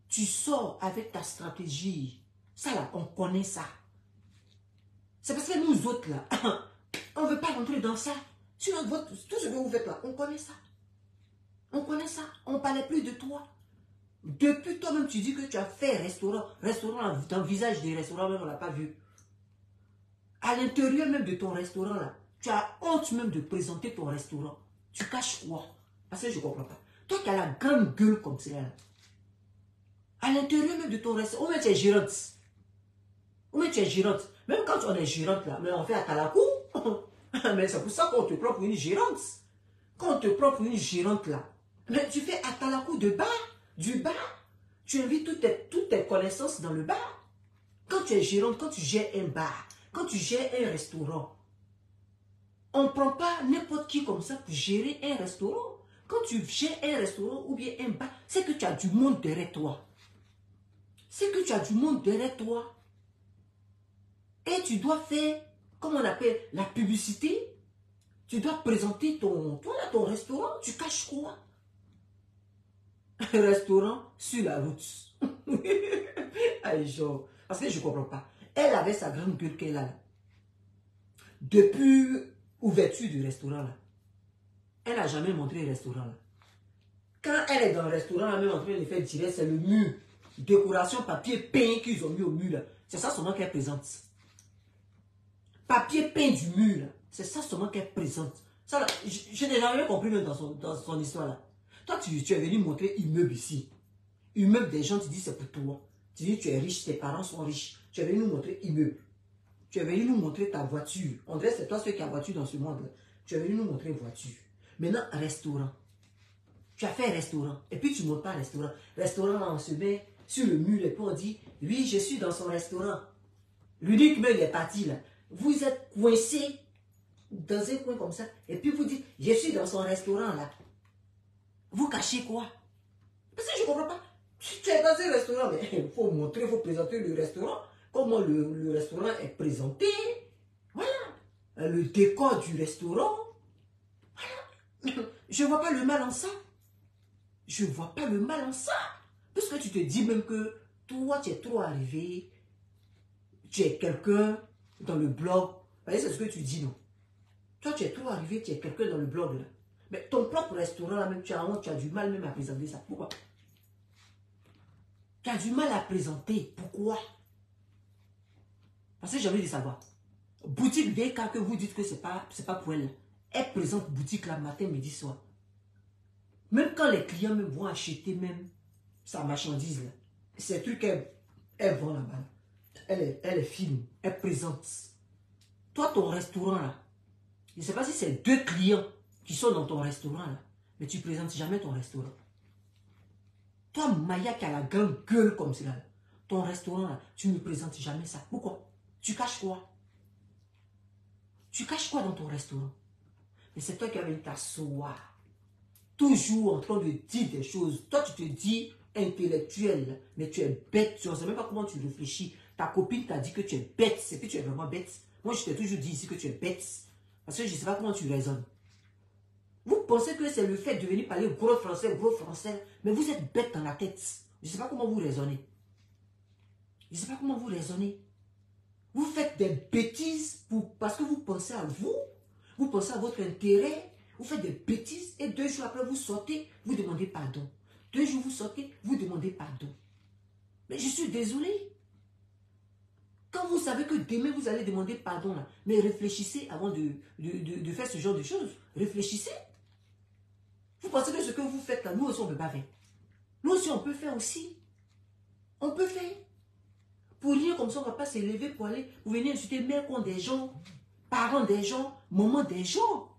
Tu sors avec ta stratégie. Ça là, on connaît ça. C'est parce que nous autres là, on ne veut pas rentrer dans ça. Sur notre vote, tout ce que vous faites là, on connaît ça. On connaît ça. On ne parlait plus de toi. Depuis toi-même, tu dis que tu as fait restaurant dans le visage des restaurants, même on ne l'a pas vu. À l'intérieur même de ton restaurant, là, tu as honte même de présenter ton restaurant. Tu caches quoi? Parce que je ne comprends pas. Toi qui as la grande gueule comme ça, là, à l'intérieur même de ton restaurant, ou même tu es gérante. Ou même tu es gérante. Même quand on est gérante, là, mais on fait à Talakou. Mais c'est pour ça qu'on te prend pour une gérante. Quand on te prend pour une gérante, là, mais tu fais à Talakou de bar. Du bar, tu invites toutes tes connaissances dans le bar. Quand tu es gérante, quand tu gères un bar, quand tu gères un restaurant, on ne prend pas n'importe qui comme ça pour gérer un restaurant. Quand tu gères un restaurant ou bien un bar, c'est que tu as du monde derrière toi. C'est que tu as du monde derrière toi. Et tu dois faire, comme on appelle, la publicité. Tu dois présenter ton restaurant. Tu caches quoi? Un restaurant sur la route. Aïe, genre. Parce que je ne comprends pas. Elle avait sa grande gueule qu'elle a là. Depuis l'ouverture du restaurant là, elle n'a jamais montré le restaurant là. Quand elle est dans le restaurant, elle est même en train de faire direct, c'est le mur. Décoration, papier peint qu'ils ont mis au mur là. C'est ça seulement qu'elle présente. Papier peint du mur là. C'est ça seulement qu'elle présente. Ça là, je n'ai jamais compris même dans son histoire là. Toi, tu es venu montrer immeuble ici. Immeuble des gens, tu dis c'est pour toi. Tu dis tu es riche, tes parents sont riches. Tu es venu nous montrer immeuble. Tu es venu nous montrer ta voiture. On dirait c'est toi celui qui a voiture dans ce monde-là. Tu es venu nous montrer voiture. Maintenant, restaurant. Tu as fait un restaurant. Et puis tu ne montes pas un restaurant. Restaurant, là, on se met sur le mur et puis on dit, oui, je suis dans son restaurant. L'unique mail est parti là. Vous êtes coincé dans un coin comme ça. Et puis vous dites, je suis dans son restaurant là. Vous cachez quoi? Parce que je ne comprends pas. Tu es dans un restaurant, mais il faut montrer, il faut présenter le restaurant. Comment le restaurant est présenté. Voilà. Le décor du restaurant. Voilà. Je ne vois pas le mal en ça. Je ne vois pas le mal en ça. Puisque tu te dis même que toi, tu es trop arrivé. Tu es quelqu'un dans le blog. C'est ce que tu dis, non? Toi, tu es trop arrivé, tu es quelqu'un dans le blog là. Mais ton propre restaurant là, même, tu as du mal même à présenter ça. Pourquoi? Tu as du mal à présenter. Pourquoi? Parce que j'ai envie de savoir. Boutique DK que vous dites que c'est pas pour elle. Elle présente boutique là matin, midi, soir. Même quand les clients même vont acheter même sa marchandise là. Ces trucs elle vend là-bas. Elle est fine. Elle présente. Toi, ton restaurant là. Je ne sais pas si c'est 2 clients qui sont dans ton restaurant là. Mais tu ne présentes jamais ton restaurant. Toi, Maya qui a la grande gueule comme cela. Ton restaurant là, tu ne présentes jamais ça. Pourquoi? Tu caches quoi? Tu caches quoi dans ton restaurant? Mais c'est toi qui as t'asseoir. Toujours en train de dire des choses. Toi, tu te dis intellectuel, mais tu es bête. Tu ne sais même pas comment tu réfléchis. Ta copine t'a dit que tu es bête. C'est que tu es vraiment bête. Moi, je t'ai toujours dit ici que tu es bête. Parce que je ne sais pas comment tu raisonnes. Vous pensez que c'est le fait de venir parler gros français, mais vous êtes bête dans la tête. Je ne sais pas comment vous raisonnez. Je ne sais pas comment vous raisonnez. Vous faites des bêtises parce que vous pensez à vous. Vous pensez à votre intérêt. Vous faites des bêtises et 2 jours après, vous sortez, vous demandez pardon. 2 jours, vous sortez, vous demandez pardon. Mais je suis désolé. Quand vous savez que demain, vous allez demander pardon, là, mais réfléchissez avant de faire ce genre de choses. Réfléchissez. Vous pensez que ce que vous faites là, nous aussi, on ne peut pas faire. Nous aussi, on peut faire aussi. On peut faire. Pour rien comme ça, on ne va pas s'élever pour aller, vous venez insulter mère contre des gens, parents des gens, maman des gens.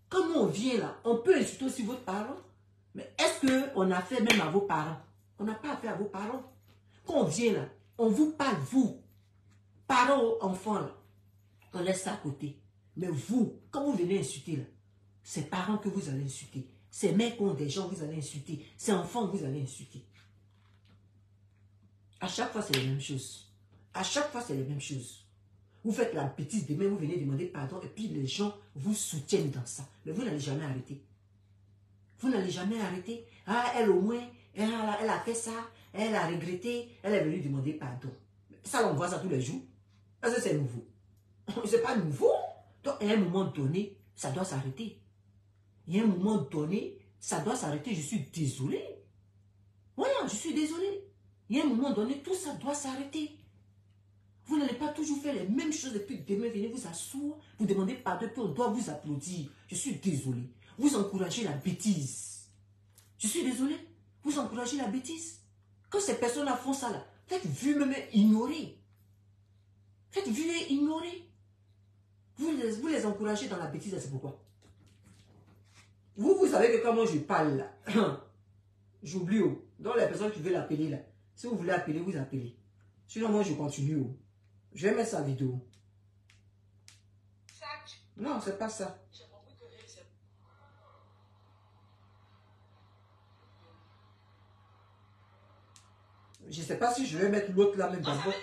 Quand nous, on vient là, on peut insulter aussi votre parent. Mais est-ce qu'on a fait même à vos parents? On n'a pas affaire à vos parents. Quand on vient là, on vous parle, vous. Parents, enfants, là, on laisse ça à côté. Mais vous, quand vous venez insulter là, c'est parents que vous allez insulter. C'est mères contre des gens que vous allez insulter. C'est enfants que vous allez insulter. À chaque fois, c'est les mêmes choses. À chaque fois, c'est les mêmes choses. Vous faites la bêtise, demain, vous venez demander pardon, et puis les gens vous soutiennent dans ça. Mais vous n'allez jamais arrêter. Vous n'allez jamais arrêter. Ah, elle au moins, elle a fait ça, elle a regretté, elle est venue demander pardon. Ça, on voit ça tous les jours. Parce que c'est nouveau. C'est pas nouveau. Donc, à un moment donné, ça doit s'arrêter. Il y a un moment donné, ça doit s'arrêter. Je suis désolé. Voilà, je suis désolé. Il y a un moment donné, tout ça doit s'arrêter. Vous n'allez pas toujours faire les mêmes choses et puis demain, venez vous asseoir, vous demandez pardon, puis on doit vous applaudir. Je suis désolé. Vous encouragez la bêtise. Je suis désolé. Vous encouragez la bêtise. Quand ces personnes-là font ça, là, faites vu même ignorer. Faites vu et ignorer. Vous les encouragez dans la bêtise, c'est pourquoi. Vous savez que quand moi je parle là, j'oublie. Donc les personnes qui veulent l'appeler là, si vous voulez appeler, vous appelez. Sinon moi je continue. Je vais mettre sa vidéo. Non, c'est pas ça. Je ne sais pas si je vais mettre l'autre là même d'abord.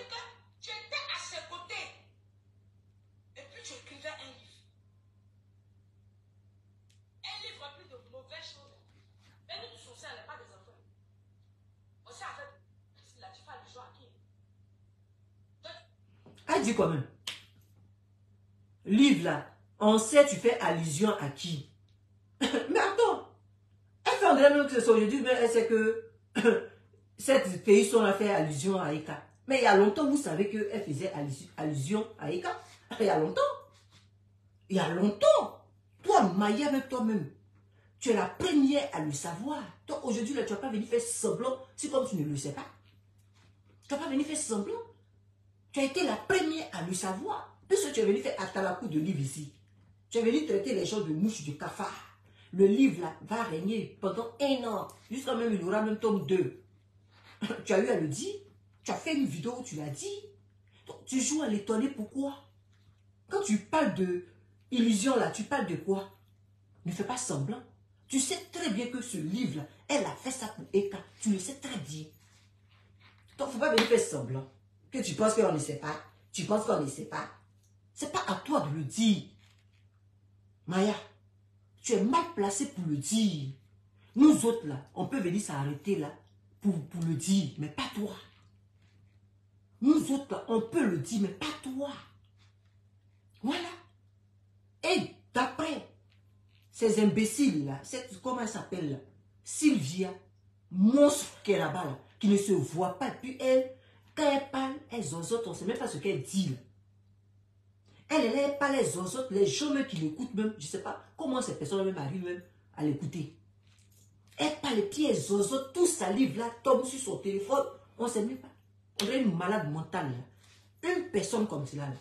Tu étais à ses côtés. Et puis tu écrivais un livre. Un livre rempli de mauvaises choses. Mais nous tous on n'est pas des enfants. On sait en fait, là tu fais allusion à qui? Elle dit quand même. Livre là, on sait tu fais allusion à qui? Mais attends. Elle fait en même que ce soit aujourd'hui, mais elle sait que cette pays a fait allusion à Eka. Mais il y a longtemps, vous savez qu'elle faisait allusion à Eka. Il y a longtemps. Il y a longtemps. Toi, Maya, même toi-même, Tu es la première à le savoir. Donc aujourd'hui, là, tu ne vas pas venir faire semblant, c'est comme tu ne le sais pas. Tu ne vas pas venir faire semblant. Tu as été la première à le savoir. Puisque tu es venu faire atalakou de livre ici. Tu es venu traiter les gens de mouches, de cafards. Le livre là va régner pendant 1 an. Jusqu'à même, il y aura même tome 2. Tu as eu à le dire. Tu as fait une vidéo où tu l'as dit. Donc, tu joues à l'étonner. Pourquoi? Quand tu parles de illusion là, tu parles de quoi? Ne fais pas semblant. Tu sais très bien que ce livre là, elle a fait ça pour Eka. Tu le sais très bien. Donc, il ne faut pas venir faire semblant. Que tu penses qu'on ne sait pas. Tu penses qu'on ne sait pas. Ce n'est pas à toi de le dire. Maya, tu es mal placé pour le dire. Nous autres là, on peut venir s'arrêter là pour le dire, mais pas toi. Nous autres là, on peut le dire, mais pas toi. Voilà. Et d'après ces imbéciles là, comment elle s'appelle là? Sylvia, monstre qui est là-bas, là, qui ne se voit pas. Et puis elle, quand elle parle, elle zozote, on ne sait même pas ce qu'elle dit là. Elle parle, elle zozote, les gens même qui l'écoutent même, je ne sais pas comment ces personnes même arrivent même à l'écouter. Elle parle, et puis elle zozote, tout salive là, tombe sur son téléphone, on ne sait même pas. On dirait une malade mentale là. Une personne comme cela là.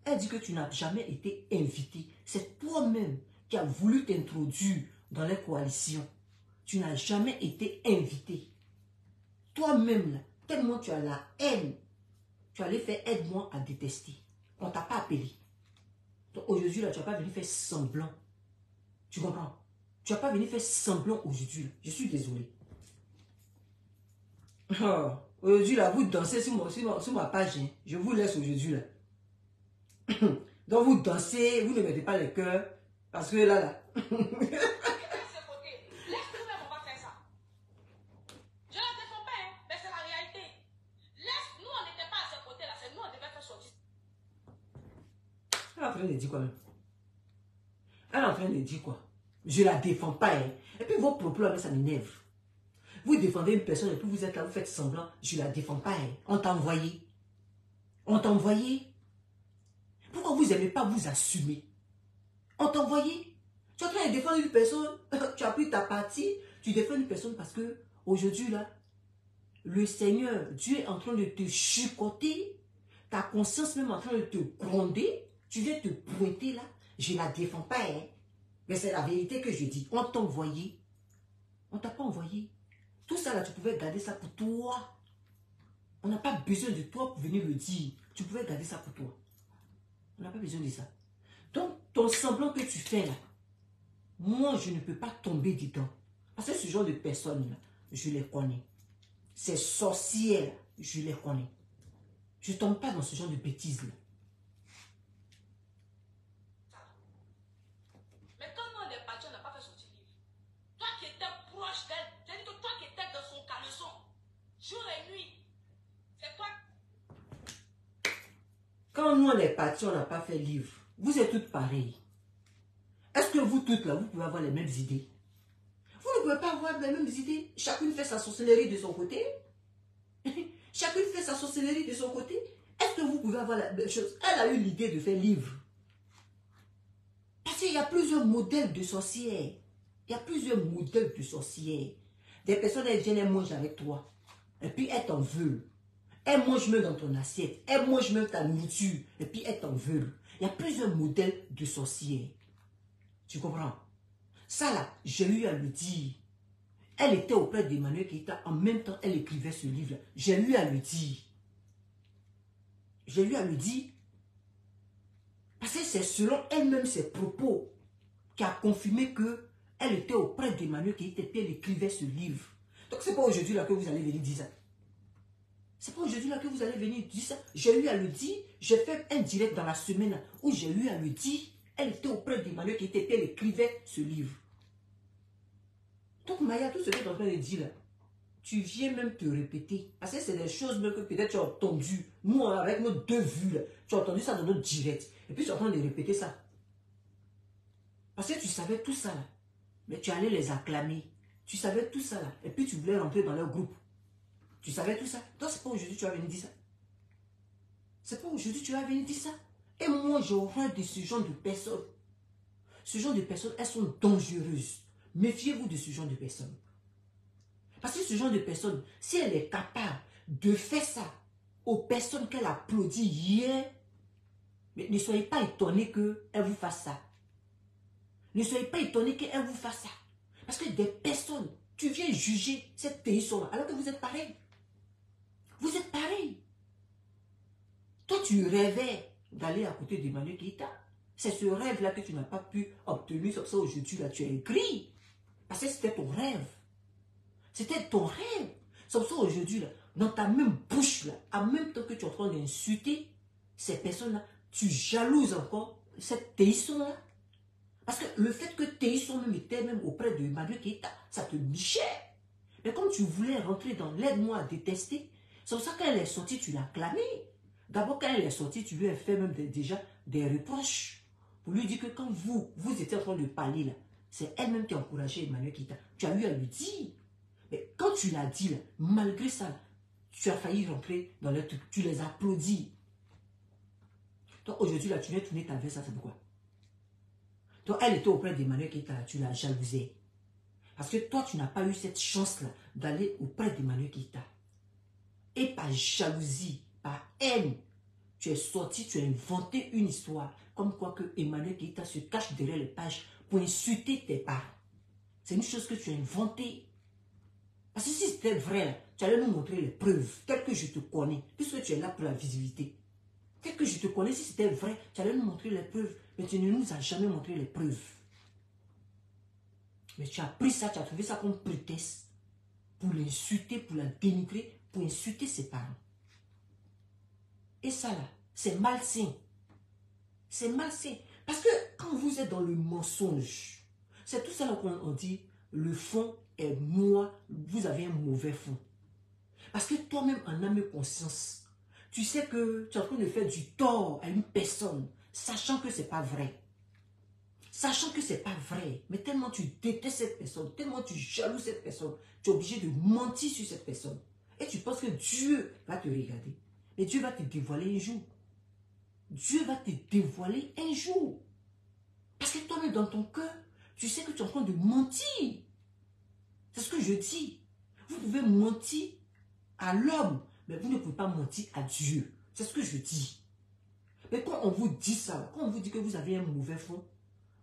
Elle dit que tu n'as jamais été invité. C'est toi-même qui as voulu t'introduire dans les coalitions. Tu n'as jamais été invité. Toi-même, là, tellement tu as la haine, tu allais faire aide-moi à détester. On ne t'a pas appelé. Donc aujourd'hui, là, tu n'as pas venu faire semblant. Tu comprends? Tu n'as pas venu faire semblant aujourd'hui. Là. Je suis désolé. Oh, aujourd'hui, là, vous dansez sur ma page. Hein. Je vous laisse aujourd'hui, là. Donc vous dansez, vous ne mettez pas les cœurs. Parce que là. Laisse nous-mêmes, on va faire ça. Je ne la défends pas, hein, mais c'est la réalité. Laisse, nous, on n'était pas à ce côté-là, c'est nous, on devait faire sortir. Elle est en train de dire quoi même? Elle est en train de dire quoi? Je la défends pas, hein. Et puis vos propos là, ça m'énerve. Vous défendez une personne et puis vous êtes là, vous faites semblant. Je la défends pas, hein. On t'a envoyé. On t'a envoyé. Pourquoi vous n'aimez pas vous assumer? On t'a envoyé. Tu es en train de défendre une personne. Tu as pris ta partie. Tu défends une personne parce que aujourd'hui là, le Seigneur, Dieu est en train de te chicoter. Ta conscience même en train de te gronder. Tu viens te pointer là. Je la défends pas, hein. Mais c'est la vérité que je dis. On t'a envoyé. On t'a pas envoyé. Tout ça là, tu pouvais garder ça pour toi. On n'a pas besoin de toi pour venir le dire. Tu pouvais garder ça pour toi. On n'a pas besoin de ça. Donc, ton semblant que tu fais là, moi, je ne peux pas tomber dedans. Parce que ce genre de personnes là, je les connais. Ces sorcières, je les connais. Je ne tombe pas dans ce genre de bêtises là. Mais quand on est parti, on n'a pas fait sortir livre. Toi qui étais proche d'elle, c'est-à-dire que toi qui étais dans son caleçon, jour et nuit, c'est toi. Quand nous on est partis, on n'a pas fait livre. Vous êtes toutes pareilles. Est-ce que vous toutes là, vous pouvez avoir les mêmes idées? Vous ne pouvez pas avoir les mêmes idées. Chacune fait sa sorcellerie de son côté. Chacune fait sa sorcellerie de son côté. Est-ce que vous pouvez avoir la même chose? Elle a eu l'idée de faire livre. Parce qu'il y a plusieurs modèles de sorcières. Il y a plusieurs modèles de sorcières. Des personnes, elles viennent, elles mangent avec toi. Et puis, elles t'en veulent. Elles mangent même dans ton assiette. Elles mangent même ta nourriture. Et puis, elles t'en veulent. Il y a plusieurs modèles de sorcières. Tu comprends? Ça là, j'ai eu à le dire. Elle était auprès d'Emmanuel Keïta. En même temps, elle écrivait ce livre-là. J'ai eu à le dire. J'ai eu à le dire. Parce que c'est selon elle-même ses propos qui a confirmé qu'elle était auprès d'Emmanuel Keïta et puis elle écrivait ce livre. Donc c'est pas aujourd'hui là que vous allez venir dire ça. C'est pas aujourd'hui là que vous allez venir dire ça. J'ai eu à le dire. J'ai fait un direct dans la semaine là, où j'ai eu à le dire. Elle était auprès d'Emmanuel Keïta et puis elle écrivait ce livre. Donc Maya, tout ce que tu es en train de dire là, tu viens même te répéter. Parce que c'est des choses même que peut-être tu as entendu. Nous, avec nos 2 vues là, tu as entendu ça dans notre direct. Et puis tu es en train de répéter ça. Parce que tu savais tout ça là. Mais tu allais les acclamer. Tu savais tout ça là. Et puis tu voulais rentrer dans leur groupe. Tu savais tout ça. Donc c'est pas aujourd'hui que tu vas venir dire ça. C'est pas aujourd'hui que tu vas venir dire ça. Et moi, j'ai horreur de ce genre de personnes. Ce genre de personnes, elles sont dangereuses. Méfiez-vous de ce genre de personne. Parce que ce genre de personne, si elle est capable de faire ça aux personnes qu'elle applaudit hier, mais ne soyez pas étonnés qu'elle vous fasse ça. Ne soyez pas étonnés qu'elle vous fasse ça. Parce que des personnes, tu viens juger cette personne alors que vous êtes pareil. Vous êtes pareil. Toi, tu rêvais d'aller à côté d'Emmanuel Keïta. C'est ce rêve-là que tu n'as pas pu obtenir. Comme ça, aujourd'hui, là, tu es gris. Parce que c'était ton rêve. C'était ton rêve. Comme ça, aujourd'hui, là, dans ta même bouche, là, en même temps que tu es en train d'insulter ces personnes-là, tu jalouses encore cette Téisson-là. Parce que le fait que Téisson même était même auprès de Emmanuel Keïta, ça te bichait. Mais comme tu voulais rentrer dans l'aide-moi à détester, c'est pour ça qu'elle est sortie, tu l'as clamé. D'abord, quand elle est sortie, tu lui as fait même déjà des reproches. Pour lui dire que quand vous étiez en train de parler là, c'est elle-même qui a encouragé Emmanuel Keïta. Tu as eu à lui dire. Mais quand tu l'as dit là, malgré ça, tu as failli rentrer dans le truc. Tu les applaudis. Donc aujourd'hui là, tu viens tourner ta veste, ça c'est pourquoi. Donc elle était auprès d'Emmanuel Keïta, tu l'as jalousée. Parce que toi, tu n'as pas eu cette chance-là d'aller auprès d'Emmanuel Keïta. Et par jalousie, par haine, tu es sorti, tu as inventé une histoire comme quoi que Emmanuel Keïta se cache derrière les pages pour insulter tes parents. C'est une chose que tu as inventée. Parce que si c'était vrai, là, tu allais nous montrer les preuves, telles que je te connais, puisque tu es là pour la visibilité. Tel que je te connais, si c'était vrai, tu allais nous montrer les preuves, mais tu ne nous as jamais montré les preuves. Mais tu as pris ça, tu as trouvé ça comme prétexte pour l'insulter, pour la dénigrer, pour insulter ses parents. Et ça là, c'est malsain. C'est malsain. Parce que quand vous êtes dans le mensonge, c'est tout ça là qu'on dit, le fond est noir, vous avez un mauvais fond. Parce que toi-même en âme et conscience, tu sais que tu es en train de faire du tort à une personne, sachant que ce n'est pas vrai. Sachant que ce n'est pas vrai, mais tellement tu détestes cette personne, tellement tu jalouses cette personne, tu es obligé de mentir sur cette personne. Et tu penses que Dieu va te regarder. Mais Dieu va te dévoiler un jour. Dieu va te dévoiler un jour. Parce que toi-même dans ton cœur, tu sais que tu es en train de mentir. C'est ce que je dis. Vous pouvez mentir à l'homme, mais vous ne pouvez pas mentir à Dieu. C'est ce que je dis. Mais quand on vous dit ça, quand on vous dit que vous avez un mauvais fond,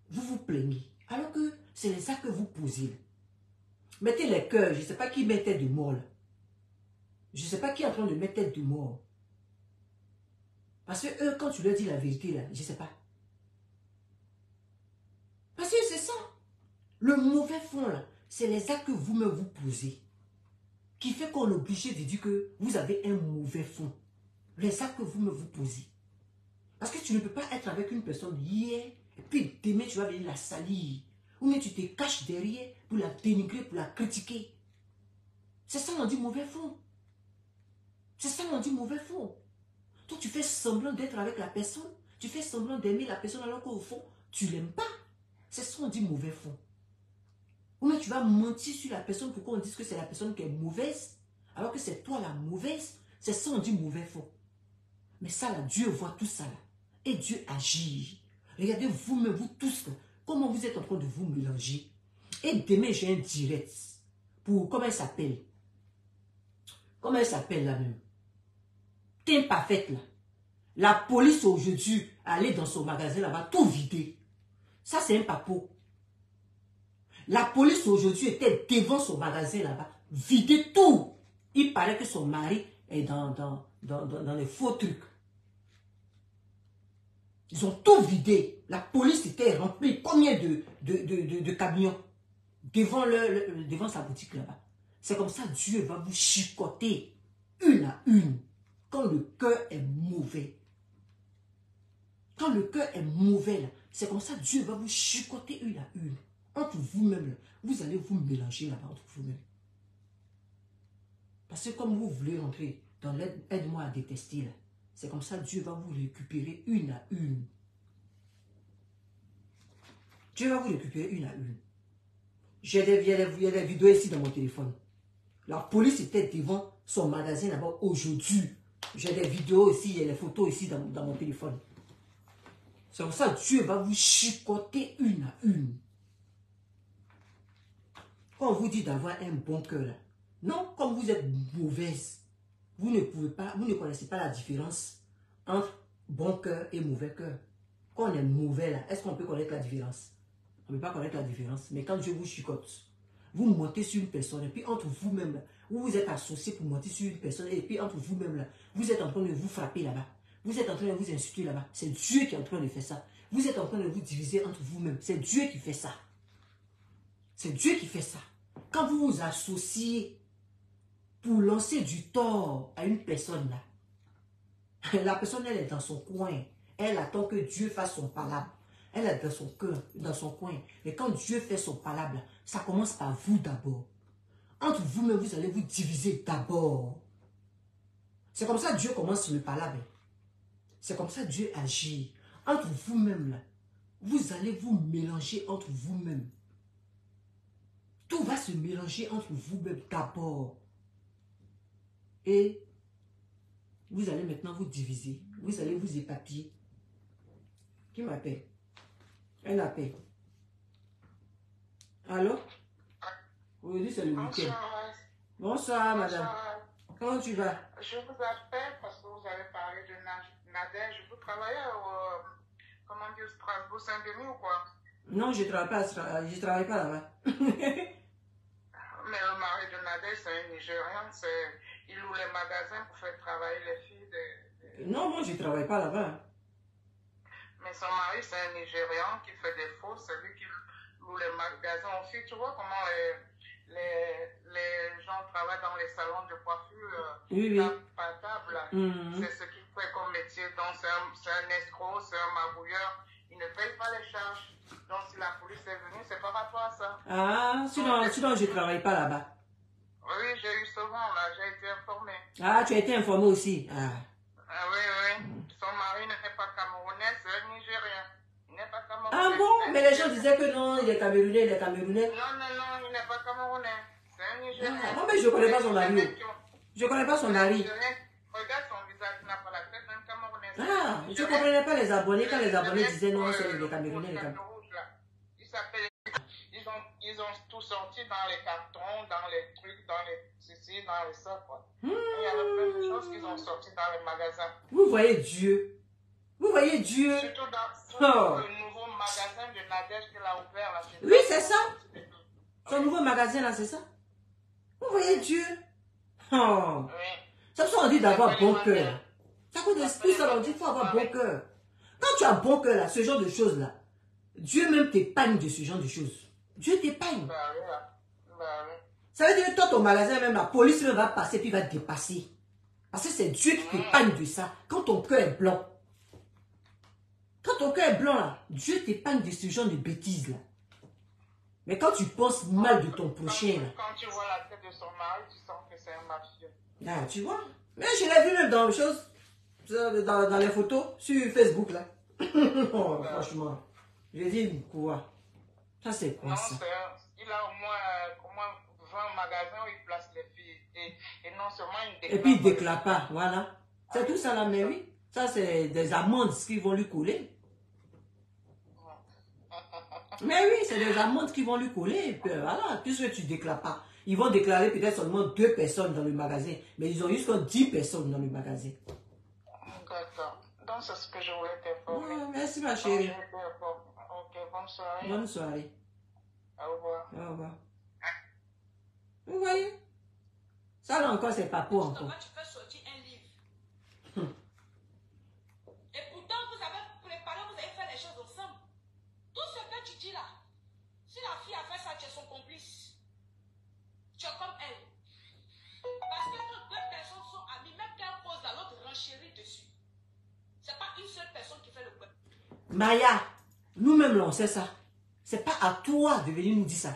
vous vous plaignez. Alors que c'est les actes que vous posez. Mettez les cœurs. Je ne sais pas qui met tête de mort là. Je ne sais pas qui est en train de mettre tête de mort. Parce que eux, quand tu leur dis la vérité là, je ne sais pas. Parce que c'est ça. Le mauvais fond là, c'est les actes que vous-même vous posez. Qui fait qu'on est obligé de dire que vous avez un mauvais fond. Les actes que vous-même vous posez. Parce que tu ne peux pas être avec une personne hier, et puis demain tu vas venir la salir. Ou bien tu te caches derrière pour la dénigrer, pour la critiquer. C'est ça on dit mauvais fond. C'est ça on dit mauvais fond. Toi tu fais semblant d'être avec la personne, tu fais semblant d'aimer la personne alors qu'au fond, tu ne l'aimes pas. C'est ça on dit mauvais fond. Ou bien tu vas mentir sur la personne pour qu'on dise que c'est la personne qui est mauvaise, alors que c'est toi la mauvaise. C'est ça on dit mauvais fond. Mais ça là, Dieu voit tout ça là. Et Dieu agit. Regardez vous-même, vous tous, là, comment vous êtes en train de vous mélanger. Et demain, j'ai un direct. Pour, comment elle s'appelle? Comment elle s'appelle là même? T'es imparfaite là. La police aujourd'hui, allait dans son magasin là-bas, tout vidé. Ça, c'est un papo. La police aujourd'hui était devant son magasin là-bas, vidé tout. Il paraît que son mari est dans les faux trucs. Ils ont tout vidé. La police était remplie. Combien de camions devant sa boutique là-bas. C'est comme ça Dieu va vous chicoter une à une. Quand le cœur est mauvais. Quand le cœur est mauvais, c'est comme ça Dieu va vous chicoter une à une. Entre vous-même, vous allez vous mélanger là-bas entre vous-même. Parce que comme vous voulez rentrer dans l'aide-moi à détester là, c'est comme ça Dieu va vous récupérer une à une. Dieu va vous récupérer une à une. Il y a des vidéos ici dans mon téléphone. La police était devant son magasin là-bas aujourd'hui. J'ai des vidéos ici, il y a des photos ici dans mon téléphone. C'est comme ça Dieu va vous chicoter une à une. quand on vous dit d'avoir un bon cœur, là, non, comme vous êtes mauvaise, vous ne pouvez pas, vous ne connaissez pas la différence entre bon cœur et mauvais cœur. Quand on est mauvais là, est-ce qu'on peut connaître la différence? On ne peut pas connaître la différence. Mais quand Dieu vous chicote, vous montez sur une personne et puis entre vous-même là, vous êtes associés pour monter sur une personne et puis entre vous-même là, vous êtes en train de vous frapper là-bas. Vous êtes en train de vous insulter là-bas. C'est Dieu qui est en train de faire ça. Vous êtes en train de vous diviser entre vous-même. C'est Dieu qui fait ça. C'est Dieu qui fait ça. Quand vous vous associez pour lancer du tort à une personne là, la personne elle est dans son coin. Elle attend que Dieu fasse son palabre. Elle est dans son cœur, dans son coin. Mais quand Dieu fait son palabre, ça commence par vous d'abord. Entre vous-même, vous allez vous diviser d'abord. C'est comme ça que Dieu commence le palabre. C'est comme ça que Dieu agit. Entre vous-même, là, vous allez vous mélanger entre vous-même. Tout va se mélanger entre vous-même d'abord. Et vous allez maintenant vous diviser. Vous allez vous éparpiller. Qui m'appelle? Un appel. Allô? Aujourd'hui, c'est le week-end. Bonsoir, madame. Comment tu vas? Je vous appelle parce que vous avez parlé de Nadège. Vous travaillez au Strasbourg Saint-Denis ou quoi? Non, je ne travaille pas là-bas. Mais le mari de Nadège, c'est un Nigérian. Il loue les magasins pour faire travailler les filles. Non, moi, je ne travaille pas là-bas. Mais son mari, c'est un Nigérian qui fait des faux. C'est lui qui loue les magasins aussi. Tu vois comment les gens travaillent dans les salons de coiffure, oui. à table. C'est ce qu'il fait comme métier. Donc, c'est un escroc, c'est un magouilleur. Il ne paye pas les charges. Donc, si la police est venue, c'est par rapport à ça. Ah, sinon je ne travaille pas là-bas. Oui, j'ai eu souvent, là, j'ai été informée. Ah, tu as été informée aussi. Ah. Oui. Son mari n'est pas camerounais, c'est un Nigérien. Il n'est pas camerounais. Ah bon? Mais les gens disaient que non, il est camerounais, Non, il n'est pas camerounais. C'est un Nigérien. Ah, non, mais je ne connais pas son mari. Je ne connais pas son mari. Regarde son visage, il n'a pas la tête d'un camerounais. Ah, je ne comprenais pas les abonnés quand les abonnés disaient non, c'est les camerounais. Il s'appelle. Ils ont tout sorti dans les cartons, dans les trucs, dans les ceci, dans les ça, quoi. Il y avait plein de choses qu'ils ont sorti dans les magasins. Vous voyez Dieu. Vous voyez Dieu. Surtout dans le nouveau magasin de Nadège qu'il a ouvert là. Oui, c'est ça. Son nouveau magasin là, c'est ça. Vous voyez Dieu. Oh. Oui. C'est pour ça qu'on dit d'avoir bon cœur. Ça coûte tout ça, on dit qu'il faut avoir bon cœur. Quand tu as bon cœur là, ce genre de choses là, Dieu même t'épargne de ce genre de choses. Dieu t'épargne. Ça veut dire que toi, ton magasin, même la police va passer puis va te dépasser. Parce que c'est Dieu qui t'épargne de ça. Quand ton cœur est blanc. Quand ton cœur est blanc, là, Dieu t'épargne de ce genre de bêtises, là. Mais quand tu penses mal de ton prochain, là. Quand tu vois la tête de son mari, tu sens que c'est un mafieux. Ah, tu vois. Mais je l'ai vu même dans les choses, dans les photos, sur Facebook, là. Oh, franchement. J'ai dit, quoi? Ça, c'est quoi ça? Il a au moins 20 magasins où il place les filles. Et non seulement il déclare. Et puis il ne déclare pas, voilà. C'est tout ça là, mais oui. Ça, c'est des amendes qui vont lui coller. Mais oui, c'est des amendes qui vont lui coller. Et puis voilà, puisque tu ne déclares pas. Ils vont déclarer peut-être seulement 2 personnes dans le magasin. Mais ils ont jusqu'à 10 personnes dans le magasin. D'accord. Donc c'est ce que je voulais t'informer. Ouais, merci ma chérie. Ok, bonne soirée. Bonne soirée. Au revoir. Au revoir. Vous voyez? Ça là encore, c'est pas pour encore. Tu peux sortir un livre. Et pourtant, vous avez préparé, vous avez fait les choses ensemble. Tout ce que tu dis là, si la fille a fait ça, tu es son complice. Tu es comme elle. Parce que quand 2 personnes sont amies, même qu'un pose à l'autre renchérit dessus. C'est pas une seule personne qui fait le peuple. Maya, nous-mêmes là, on sait ça. C'est pas à toi de venir nous dire ça.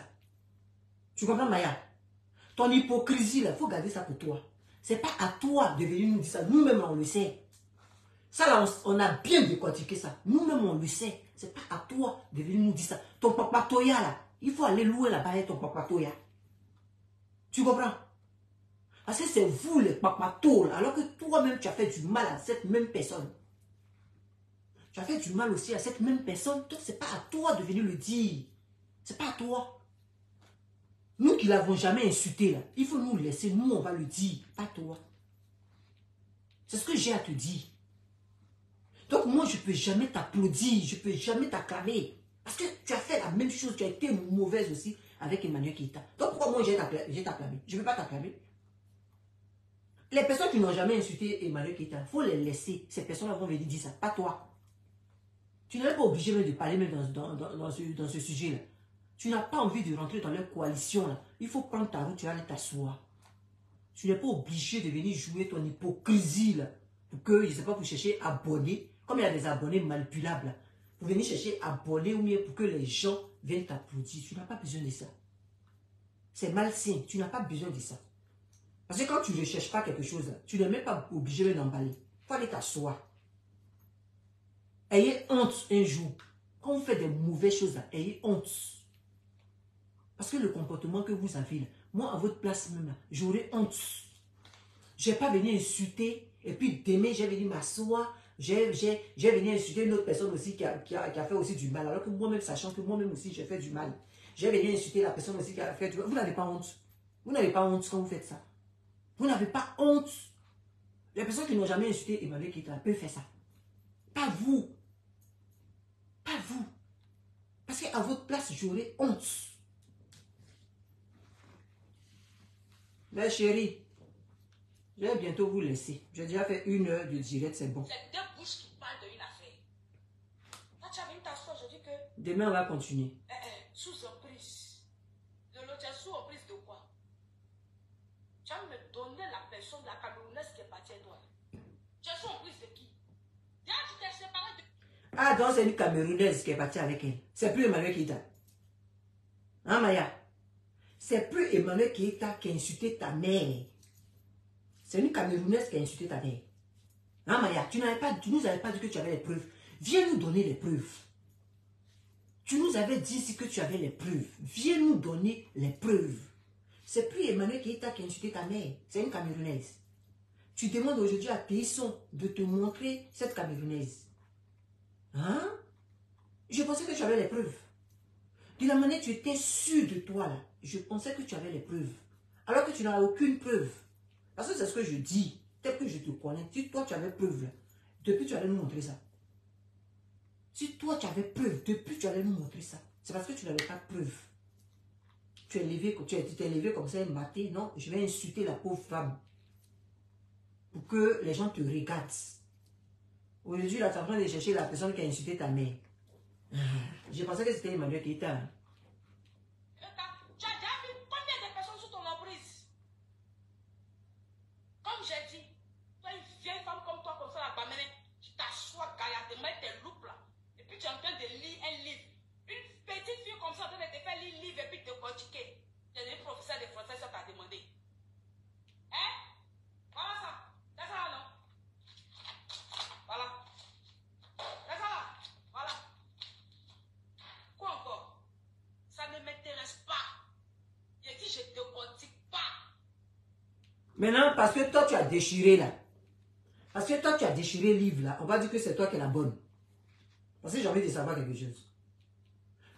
Tu comprends, Maya? Ton hypocrisie, là, il faut garder ça pour toi. C'est pas à toi de venir nous dire ça. Nous-mêmes, on le sait. Ça, là, on a bien décortiqué ça. Nous-mêmes, on le sait. C'est pas à toi de venir nous dire ça. Ton papatoya, là, il faut aller louer là-bas ton papatoya. Tu comprends? Parce que c'est vous, les papatos, là, alors que toi-même, tu as fait du mal à cette même personne. Tu as fait du mal aussi à cette même personne. Donc, c'est pas à toi de venir le dire. C'est pas à toi. Nous qui l'avons jamais insulté, là, il faut nous laisser, nous on va le dire, pas toi. C'est ce que j'ai à te dire. Donc moi je ne peux jamais t'applaudir, je ne peux jamais t'acclamer. Parce que tu as fait la même chose, tu as été mauvaise aussi avec Emmanuel Keïta. Donc pourquoi moi j'ai t'acclamé? Je ne veux pas t'acclamer. Les personnes qui n'ont jamais insulté Emmanuel Keïta, il faut les laisser. Ces personnes-là vont venir dire ça, pas toi. Tu n'es pas obligé même de parler même dans ce sujet-là. Tu n'as pas envie de rentrer dans leur coalition là. Il faut prendre ta route, tu vas aller t'asseoir. Tu n'es pas obligé de venir jouer ton hypocrisie là. Pour que, je ne sais pas, vous cherchez abonnés. Comme il y a des abonnés manipulables là. Vous venez chercher abonnés ou bien pour que les gens viennent t'applaudir. Tu n'as pas besoin de ça. C'est malsain. Tu n'as pas besoin de ça. Parce que quand tu ne recherches pas quelque chose, tu n'es même pas obligé d'emballer. Il faut aller t'asseoir. Ayez honte un jour. Quand vous faites des mauvaises choses, là, ayez honte. Parce que le comportement que vous avez, là, moi, à votre place même, j'aurais honte. Je n'ai pas venu insulter, et puis demain, j'ai venu m'asseoir, j'ai venu insulter une autre personne aussi qui a fait aussi du mal, alors que moi-même, sachant que moi-même aussi, j'ai fait du mal. J'ai venu insulter la personne aussi qui a fait du mal. Vous n'avez pas honte. Vous n'avez pas honte quand vous faites ça. Vous n'avez pas honte. Les personnes qui n'ont jamais insulté Emmanuel Keïta peuvent faire ça. Pas vous. Pas vous. Parce qu'à votre place, j'aurais honte. Mais chérie, je vais bientôt vous laisser. J'ai déjà fait 1 heure de direct, c'est bon. C'est deux bouches qui parlent d'une affaire. Là, tu as venu t'asseoir aujourd'hui que... Demain, on va continuer. Sous emprise. De l'autre, tu es sous emprise de quoi? Tu vas me donner la personne de la Camerounaise qui est partie à toi. Tu es sous emprise de qui? Déjà, tu t'es séparé de... Ah, donc c'est une Camerounaise qui est partie avec elle. C'est plus Emmanuel Keïta. Hein, Maya? C'est plus Emmanuel Keïta qui a insulté ta mère. C'est une Camerounaise qui a insulté ta mère. Hein, Maya? Tu nous avais pas dit que tu avais les preuves. Viens nous donner les preuves. Tu nous avais dit ici que tu avais les preuves. Viens nous donner les preuves. C'est plus Emmanuel Keïta qui a insulté ta mère. C'est une Camerounaise. Tu demandes aujourd'hui à Péisson de te montrer cette Camerounaise. Hein? Je pensais que tu avais les preuves. De la manière tu étais sûr de toi là, je pensais que tu avais les preuves. Alors que tu n'as aucune preuve. Parce que c'est ce que je dis. Tel que je te connais, si toi tu avais preuve là, depuis tu allais nous montrer ça. Si toi tu avais preuve, depuis tu allais nous montrer ça. C'est parce que tu n'avais pas de preuve. Tu t'es levé comme ça un matin, non, je vais insulter la pauvre femme. Pour que les gens te regardent. Aujourd'hui, là, tu es en train de chercher la personne qui a insulté ta mère. Je pensais que c'était Emmanuel Keïta. Tu as déjà vu combien de personnes sous ton emprise? Comme j'ai dit, toi, une vieille femme comme toi, comme ça, la bamene, tu t'assois gaillardement avec tes loupes là. Et puis tu es en train de lire un livre. Une petite fille comme ça, en train de te faire lire un livre et puis te cortiquer. Tu es le professeur de français, ça t'a demandé. Hein? Voilà ça. C'est ça, non? Voilà. C'est ça là. Voilà. Quoi encore? Ça ne m'intéresse pas. J'ai dit, je te cortique pas. Maintenant, parce que toi, tu as déchiré là. Parce que toi, tu as déchiré le livre là. On va dire que c'est toi qui es la bonne. Parce que j'ai envie de savoir quelque chose.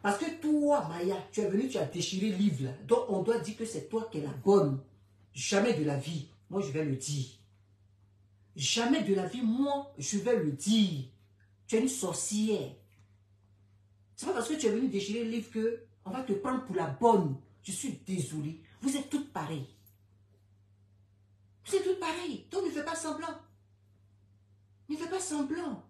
Parce que toi, Maya, tu es venu, tu as déchiré le livre là. Donc, on doit dire que c'est toi qui es la bonne. Jamais de la vie. Moi, je vais le dire. Jamais de la vie, moi, je vais le dire. Tu es une sorcière. C'est pas parce que tu es venu déchirer le livre que on va te prendre pour la bonne. Je suis désolée. Vous êtes toutes pareilles. Vous êtes toutes pareilles. Donc, ne fais pas semblant. Ne fais pas semblant.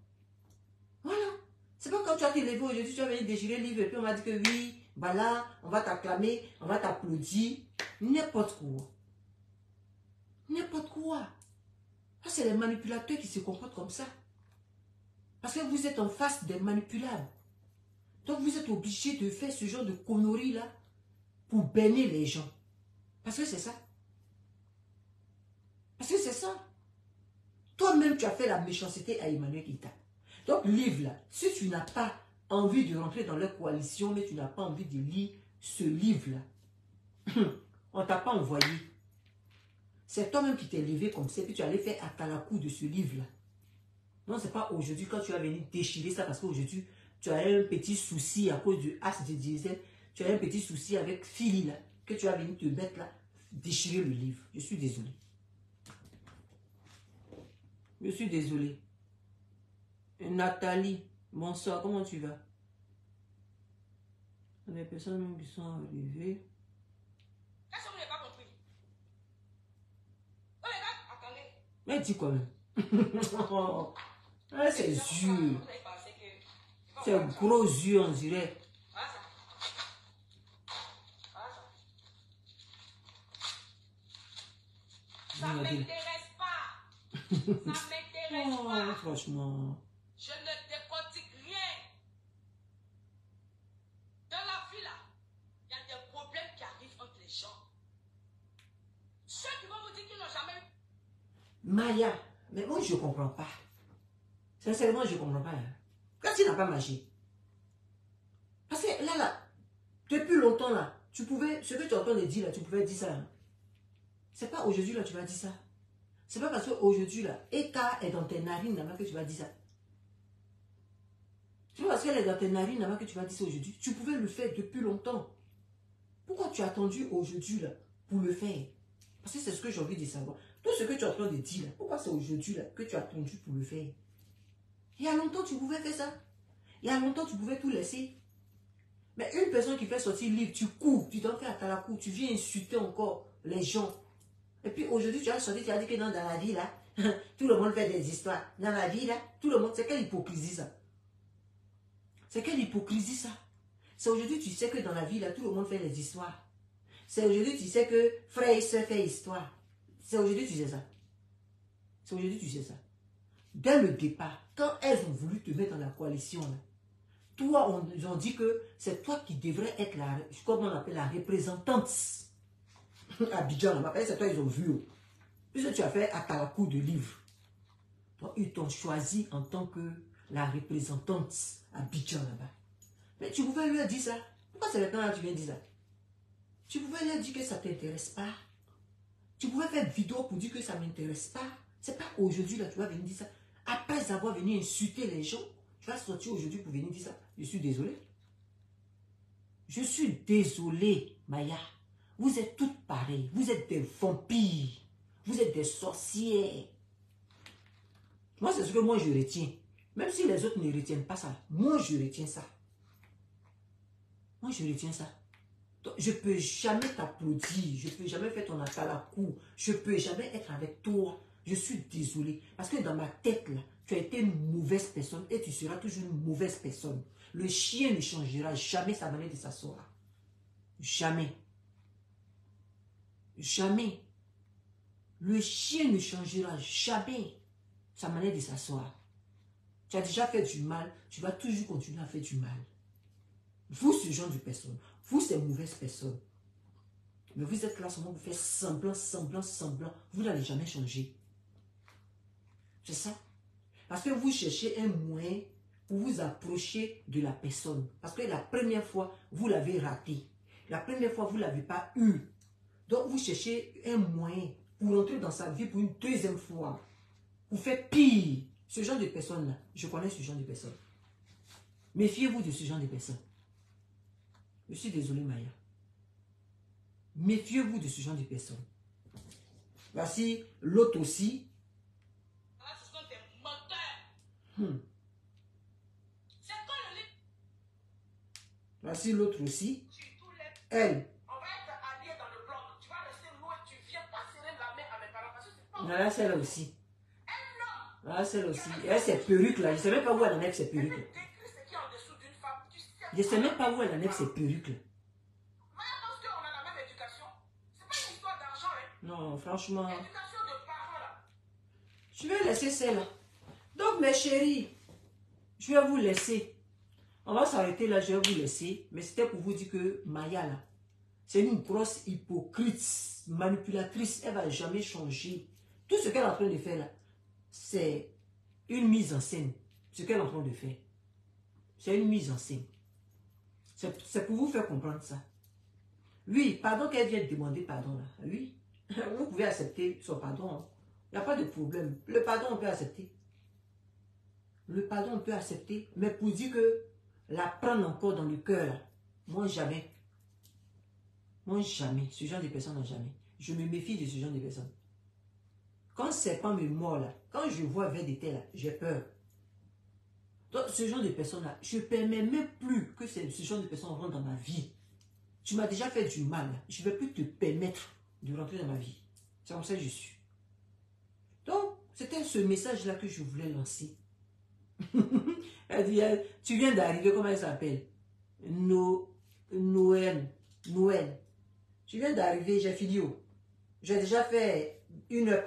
Voilà. C'est pas quand tu as été levé aujourd'hui, tu as venu déchirer le livre et puis on va dire que oui, voilà, on va t'acclamer, on va t'applaudir. N'importe quoi. N'importe quoi. Ça, c'est les manipulateurs qui se comportent comme ça. Parce que vous êtes en face des manipulables. Donc, vous êtes obligé de faire ce genre de conneries là pour bénir les gens. Parce que c'est ça. Parce que c'est ça. Toi-même, tu as fait la méchanceté à Emmanuel Keïta. Donc, livre là, si tu n'as pas envie de rentrer dans leur coalition, mais tu n'as pas envie de lire ce livre-là, on ne t'a pas envoyé. C'est toi-même qui t'es levé comme ça, puis tu allais faire atalakou de ce livre-là. Non, ce n'est pas aujourd'hui quand tu vas venir déchirer ça, parce qu'aujourd'hui, tu as un petit souci à cause du as de diesel, tu as un petit souci avec Philly là. que tu vas venir te mettre là, déchirer le livre. Je suis désolé. Je suis désolé. Nathalie, bonsoir, comment tu vas? Les personnes même qui sont arrivées. Qu'est-ce que vous n'avez pas compris? Oh les gars, attendez. Mais dis quoi même? Ah, c'est yeux. C'est gros yeux, on dirait. Voilà ça. Voilà ça. Ça ne m'intéresse pas. Ça ne m'intéresse Oh, pas. franchement. Je ne décortique rien. Dans la vie là, il y a des problèmes qui arrivent entre les gens. Ceux qui vont vous dire qu'ils n'ont jamais eu. Maya, mais moi je ne comprends pas. Sincèrement, je ne comprends pas. Hein. Quand tu n'as pas marché. Parce que là, depuis longtemps là, tu pouvais, ce que tu es en train de dire là, tu pouvais dire ça. Hein. C'est pas aujourd'hui là, tu vas dire ça. C'est pas parce qu'aujourd'hui là, Eka est dans tes narines là-bas que tu vas dire ça. C'est pas parce qu'elle est dans tes narines là-bas que tu vas dire ça aujourd'hui. Tu pouvais le faire depuis longtemps. Pourquoi tu as attendu aujourd'hui là pour le faire? Parce que c'est ce que j'ai envie de savoir. Tout ce que tu es en train de dire là, pourquoi c'est aujourd'hui là que tu as attendu pour le faire? Il y a longtemps tu pouvais faire ça. Il y a longtemps tu pouvais tout laisser. Mais une personne qui fait sortir le livre, tu cours, tu t'en fais à la cour, tu viens insulter encore les gens. Et puis aujourd'hui, tu as sorti, tu as dit que dans la vie là, tout le monde fait des histoires. Dans la vie là, tout le monde, c'est quelle hypocrisie ça? C'est quelle hypocrisie ça? C'est aujourd'hui, tu sais que dans la vie là, tout le monde fait des histoires. C'est aujourd'hui, tu sais que frère et soeur fait histoire. C'est aujourd'hui, tu sais ça. C'est aujourd'hui, tu sais ça. Dès le départ, quand elles ont voulu te mettre dans la coalition là, toi, ils ont dit que c'est toi qui devrais être la, comment on appelle, la représentante. Abidjan, là-bas, c'est toi, ils ont vu. Puisque tu as fait à la cour de livre. Toi, ils t'ont choisi en tant que la représentante à Abidjan, là-bas. Mais tu pouvais lui dire ça. Pourquoi c'est maintenant que tu viens dire ça? Tu pouvais lui dire que ça ne t'intéresse pas. Tu pouvais faire une vidéo pour dire que ça ne m'intéresse pas. C'est pas aujourd'hui, là, tu vas venir dire ça. Après avoir venu insulter les gens, tu vas sortir aujourd'hui pour venir dire ça. Je suis désolé. Je suis désolé, Maya. Vous êtes toutes pareilles. Vous êtes des vampires. Vous êtes des sorcières. Moi, c'est ce que moi, je retiens. Même si les autres ne retiennent pas ça. Moi, je retiens ça. Moi, je retiens ça. Donc, je ne peux jamais t'applaudir. Je ne peux jamais faire ton appel à la cour. Je ne peux jamais être avec toi. Je suis désolé. Parce que dans ma tête, là, tu as été une mauvaise personne et tu seras toujours une mauvaise personne. Le chien ne changera jamais sa manière de s'asseoir. Jamais. Jamais. Le chien ne changera jamais sa manière de s'asseoir. Tu as déjà fait du mal, tu vas toujours continuer à faire du mal. Vous, ce genre de personne, vous, ces mauvaises personnes, mais vous êtes là seulement pour faire semblant, semblant, semblant. Vous n'allez jamais changer. C'est ça. Parce que vous cherchez un moyen pour vous approcher de la personne. Parce que la première fois, vous l'avez raté. La première fois, vous ne l'avez pas eu. Donc, vous cherchez un moyen pour entrer dans sa vie pour une deuxième fois. Pour faire pire. Ce genre de personnes-là, je connais ce genre de personnes. Méfiez-vous de ce genre de personnes. Je suis désolé, Maya. Méfiez-vous de ce genre de personnes. Voici l'autre aussi. Là, ce sont des menteurs. C'est quoi le livre? Voici l'autre aussi. Tu tous les... Elle. On va être alliés dans le bloc. Tu vas rester loin. Tu viens pas serrer la main à mes parents. Parce que c'est pas... Voilà celle-là aussi. Un homme. Voilà celle aussi. Et elle, ses perruques là. Je ne sais même pas où elle enlève ses perruques. Décris ce qui est en dessous d'une femme. Tu sais. Je ne sais même pas où elle enlève ses perruques là. Maya pense qu'on a la même éducation. C'est pas une histoire d'argent, hein. Non, franchement. Éducation de parents, là. Je vais laisser celle-là. Donc, mes chéris, je vais vous laisser. On va s'arrêter là, je vais vous laisser. Mais c'était pour vous dire que Maya, là, c'est une grosse hypocrite, manipulatrice. Elle ne va jamais changer. Tout ce qu'elle est en train de faire là, c'est une mise en scène. Ce qu'elle est en train de faire. C'est une mise en scène. C'est pour vous faire comprendre ça. Oui, pardon qu'elle vienne demander pardon là. Oui, vous pouvez accepter son pardon. Hein. Il n'y a pas de problème. Le pardon, on peut accepter. Le pardon, on peut accepter. Mais pour dire que la prendre encore dans le cœur, là, moi, jamais. Moi, jamais. Ce genre de personnes, jamais. Je me méfie de ce genre de personnes. Quand le serpent me mord là, quand je vois vers des tels là, j'ai peur. Donc, ce genre de personnes-là, je ne permets même plus que ce genre de personnes rentrent dans ma vie. Tu m'as déjà fait du mal. Je ne vais plus te permettre de rentrer dans ma vie. C'est comme ça que je suis. Donc, c'était ce message-là que je voulais lancer. Elle dit, tu viens d'arriver, comment elle s'appelle? Noël. Tu viens d'arriver, j'ai fini. J'ai déjà fait 1 heure.